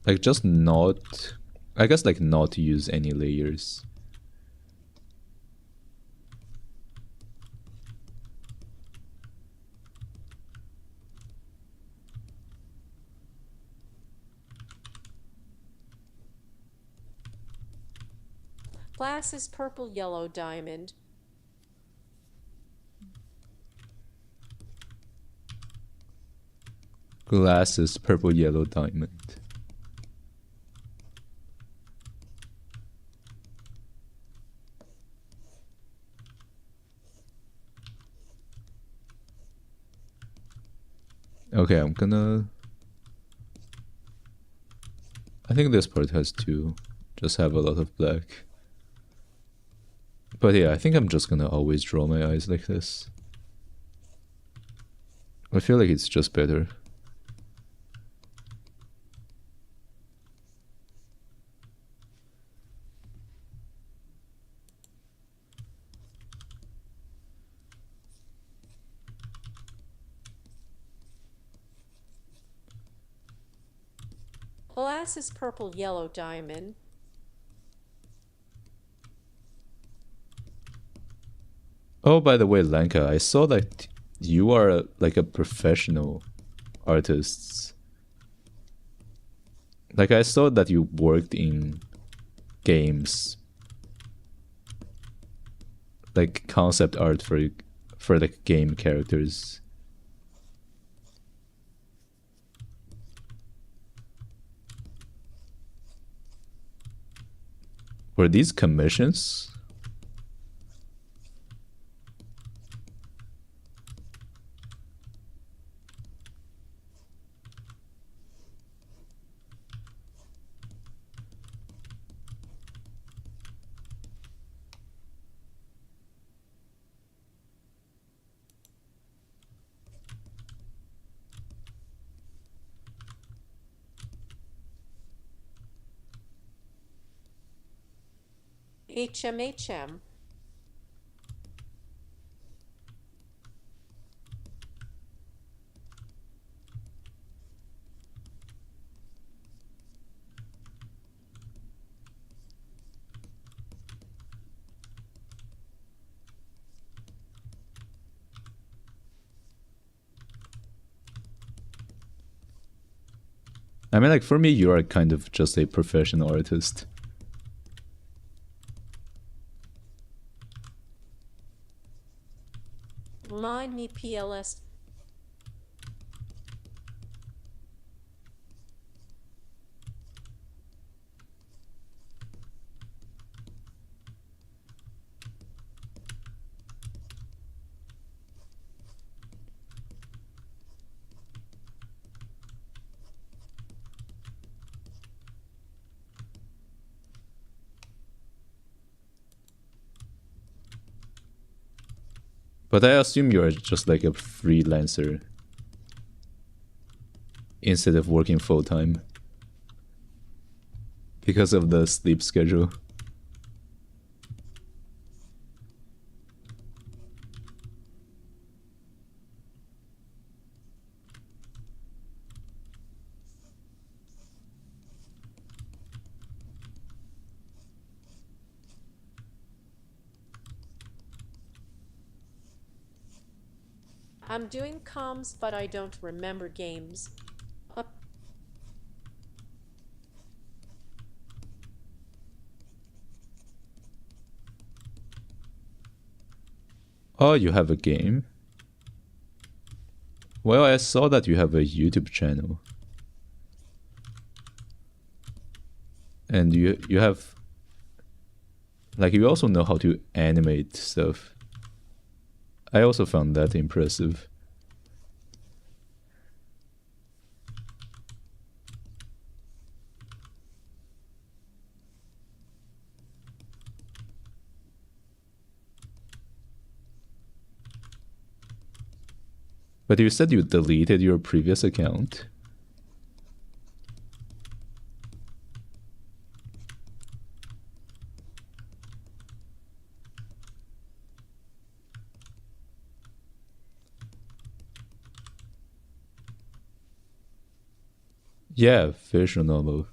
A: Like just not, I guess like not to use any layers.
B: Glass is purple yellow diamond.
A: Glasses, purple, yellow, diamond. Okay, I think this part has to just have a lot of black. But yeah, I think I'm just gonna always draw my eyes like this. I feel like it's just better.
B: Glass is purple yellow diamond.
A: Oh, by the way, Lanka, I saw that you are like a professional artist. Like I saw that you worked in games, like concept art for like game characters. Were these commissions?
B: HMHM.
A: I mean, like, for me, you are kind of just a professional artist.
B: Line me PLS.
A: But I assume you're just like a freelancer instead of working full time because of the sleep schedule.
B: I'm doing comms, but I don't remember games.
A: Oh, you have a game? Well, I saw that you have a YouTube channel. And you have... Like, you also know how to animate stuff. I also found that impressive. But you said you deleted your previous account. Yeah, visual novel.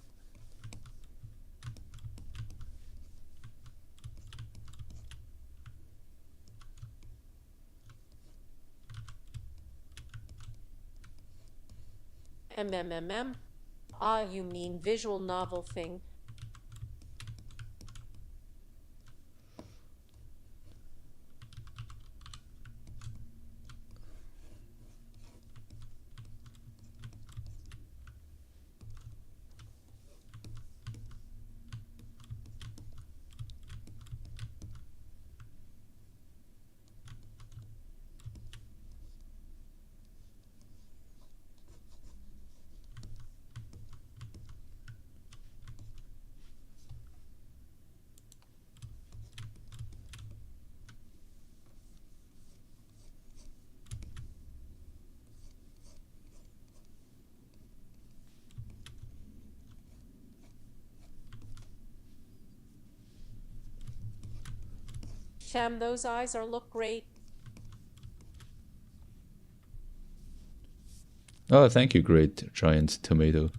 B: MMMM. Ah, you mean visual novel thing. Sham, those eyes are look great.
A: Oh, thank you, great giant tomato.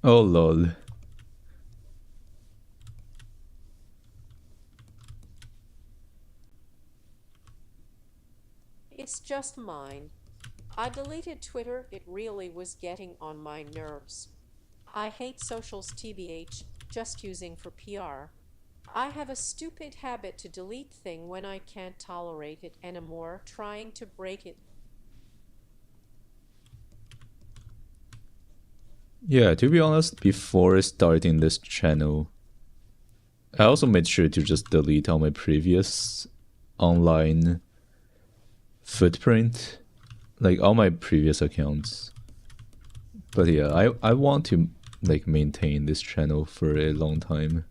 A: Oh lol.
B: It's just mine. I deleted Twitter, it really was getting on my nerves. I hate socials tbh, just using for PR. I have a stupid habit to delete thing when I can't tolerate it anymore, trying to break it.
A: Yeah, to be honest, before starting this channel, I also made sure to just delete all my previous online footprint, like all my previous accounts. But yeah, I want to like maintain this channel for a long time.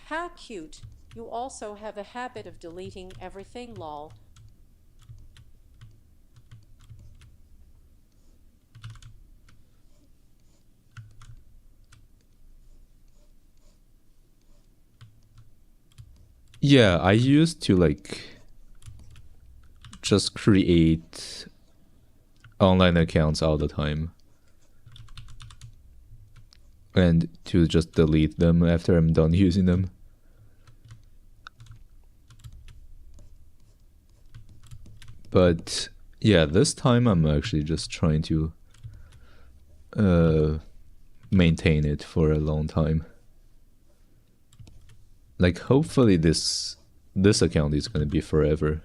B: How cute. You also have a habit of deleting everything, lol.
A: Yeah, I used to like just create online accounts all the time and to just delete them after I'm done using them. But yeah, this time I'm actually just trying to maintain it for a long time. Like hopefully this account is gonna be forever.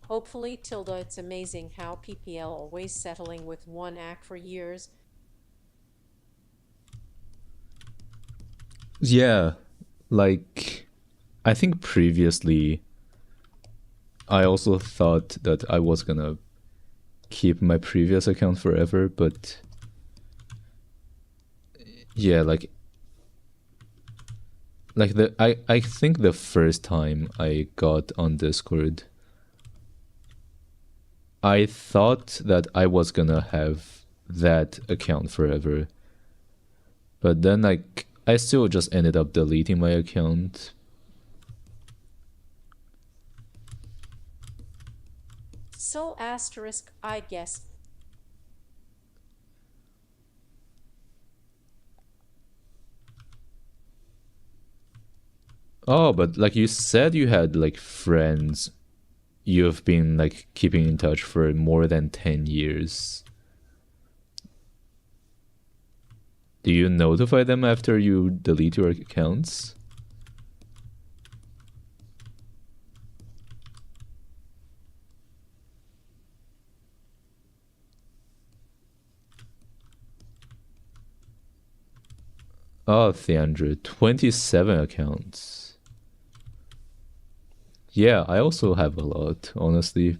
B: Hopefully, Tilda, it's amazing how PPL always settling with one act for years.
A: Yeah, like I think previously I also thought that I was gonna keep my previous account forever, but yeah, like I think the first time I got on Discord, I thought that I was gonna have that account forever. But then like I still just ended up deleting my account.
B: So asterisk, I guess.
A: Oh, but like you said, you had like friends you've been like keeping in touch for more than 10 years. Do you notify them after you delete your accounts? Oh, 327 accounts. Yeah, I also have a lot, honestly.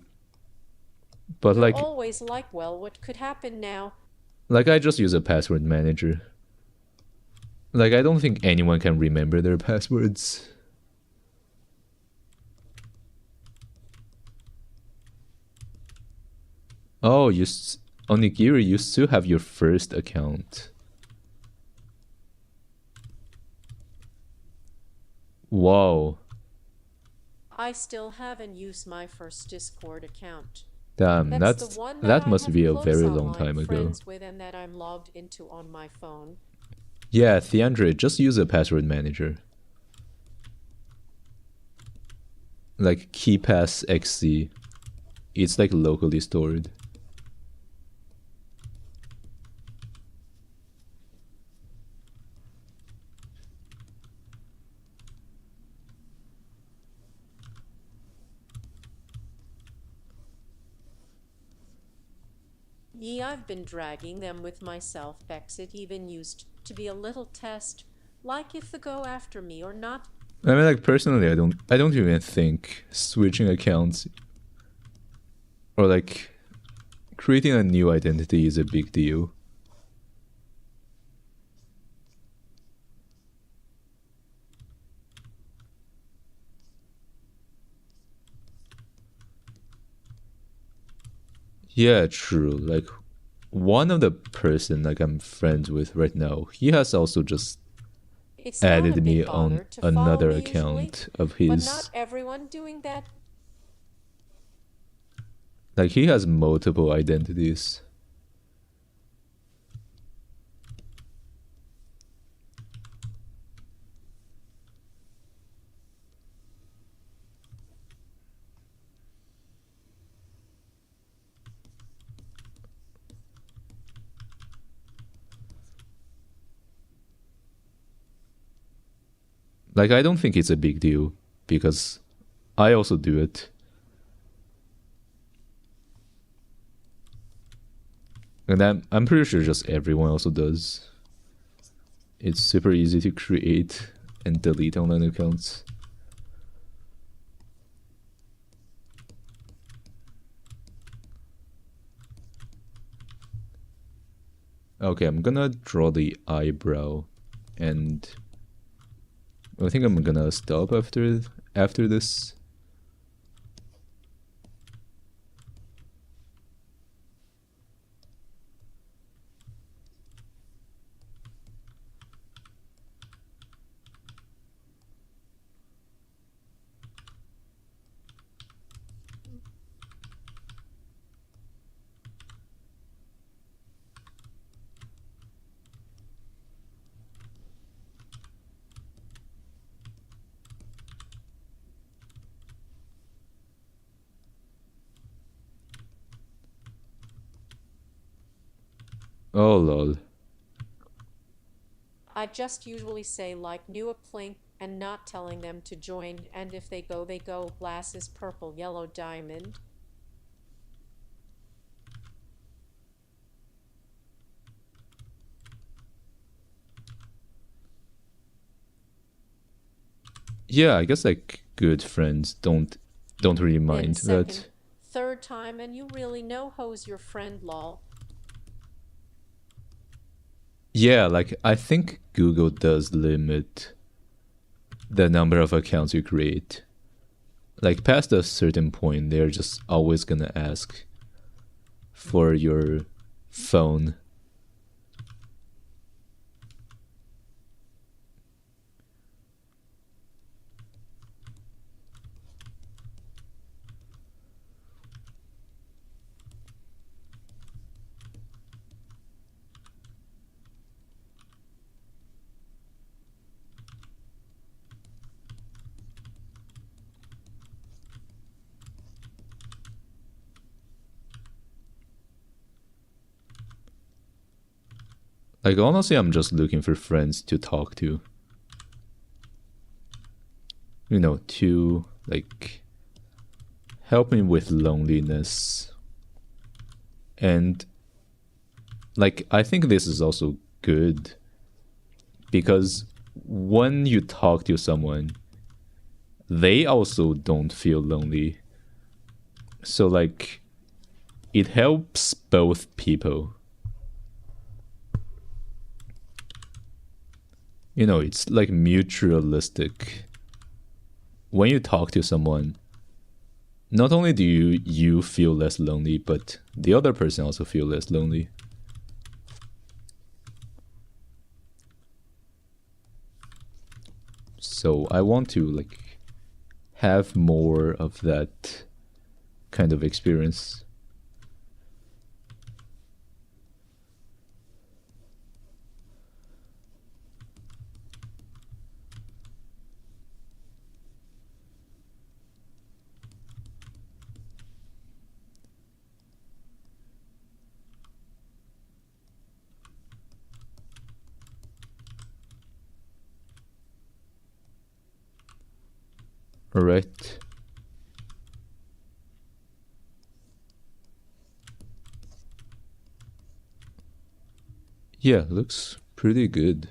A: But
B: You're
A: like
B: always like, well, what could happen now?
A: I just use a password manager. Like I don't think anyone can remember their passwords. Oh, Onigiri, you still have your first account. Wow.
B: I still haven't used my first Discord account.
A: Damn,
B: That's the one that
A: that
B: I
A: must
B: have
A: be a
B: close
A: very long
B: online
A: time ago.
B: friends with and that I'm logged into on my phone.
A: Yeah, Theandre, just use a password manager. Like KeyPass XC. It's like locally stored.
B: Ye, I've been dragging them with myself, Bex. It even used to be a little test, like if they go after me or not.
A: I mean, like personally, I don't even think switching accounts or like creating a new identity is a big deal. Yeah, true. Like one of the person like I'm friends with right now, he has also just
B: It's not a
A: added me
B: big
A: on
B: bother to follow
A: another
B: me usually,
A: account of
B: but not
A: his.
B: everyone doing that.
A: Like he has multiple identities. Like I don't think it's a big deal because I also do it. And I'm pretty sure just everyone also does. It's super easy to create and delete online accounts. Okay, I'm gonna draw the eyebrow, and I think I'm gonna stop after this. Oh lol.
B: I just usually say like new uplink and not telling them to join, and if they go, they go. Glasses, purple, yellow, diamond.
A: Yeah, I guess like good friends don't really
B: Then
A: mind
B: second,
A: that.
B: third time, and you really know who's your friend, lol.
A: Yeah, like I think Google does limit the number of accounts you create. Like past a certain point, they're just always gonna ask for your phone. Like, honestly, I'm just looking for friends to talk to. You know, to, like, help me with loneliness. And, like, I think this is also good because when you talk to someone, they also don't feel lonely. So, like, it helps both people. You know, it's like mutualistic. When you talk to someone, not only do you feel less lonely, but the other person also feel less lonely. So I want to like have more of that kind of experience. All right. Yeah, looks pretty good.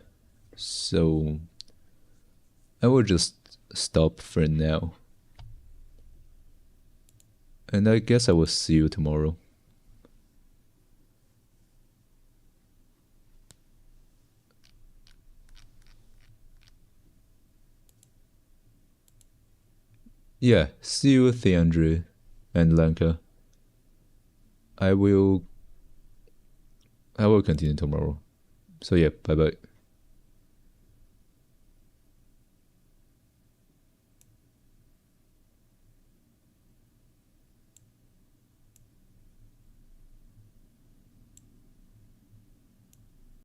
A: So I will just stop for now. And I guess I will see you tomorrow. Yeah, see you, Theandre and Lanka. I will continue tomorrow. So yeah, bye bye.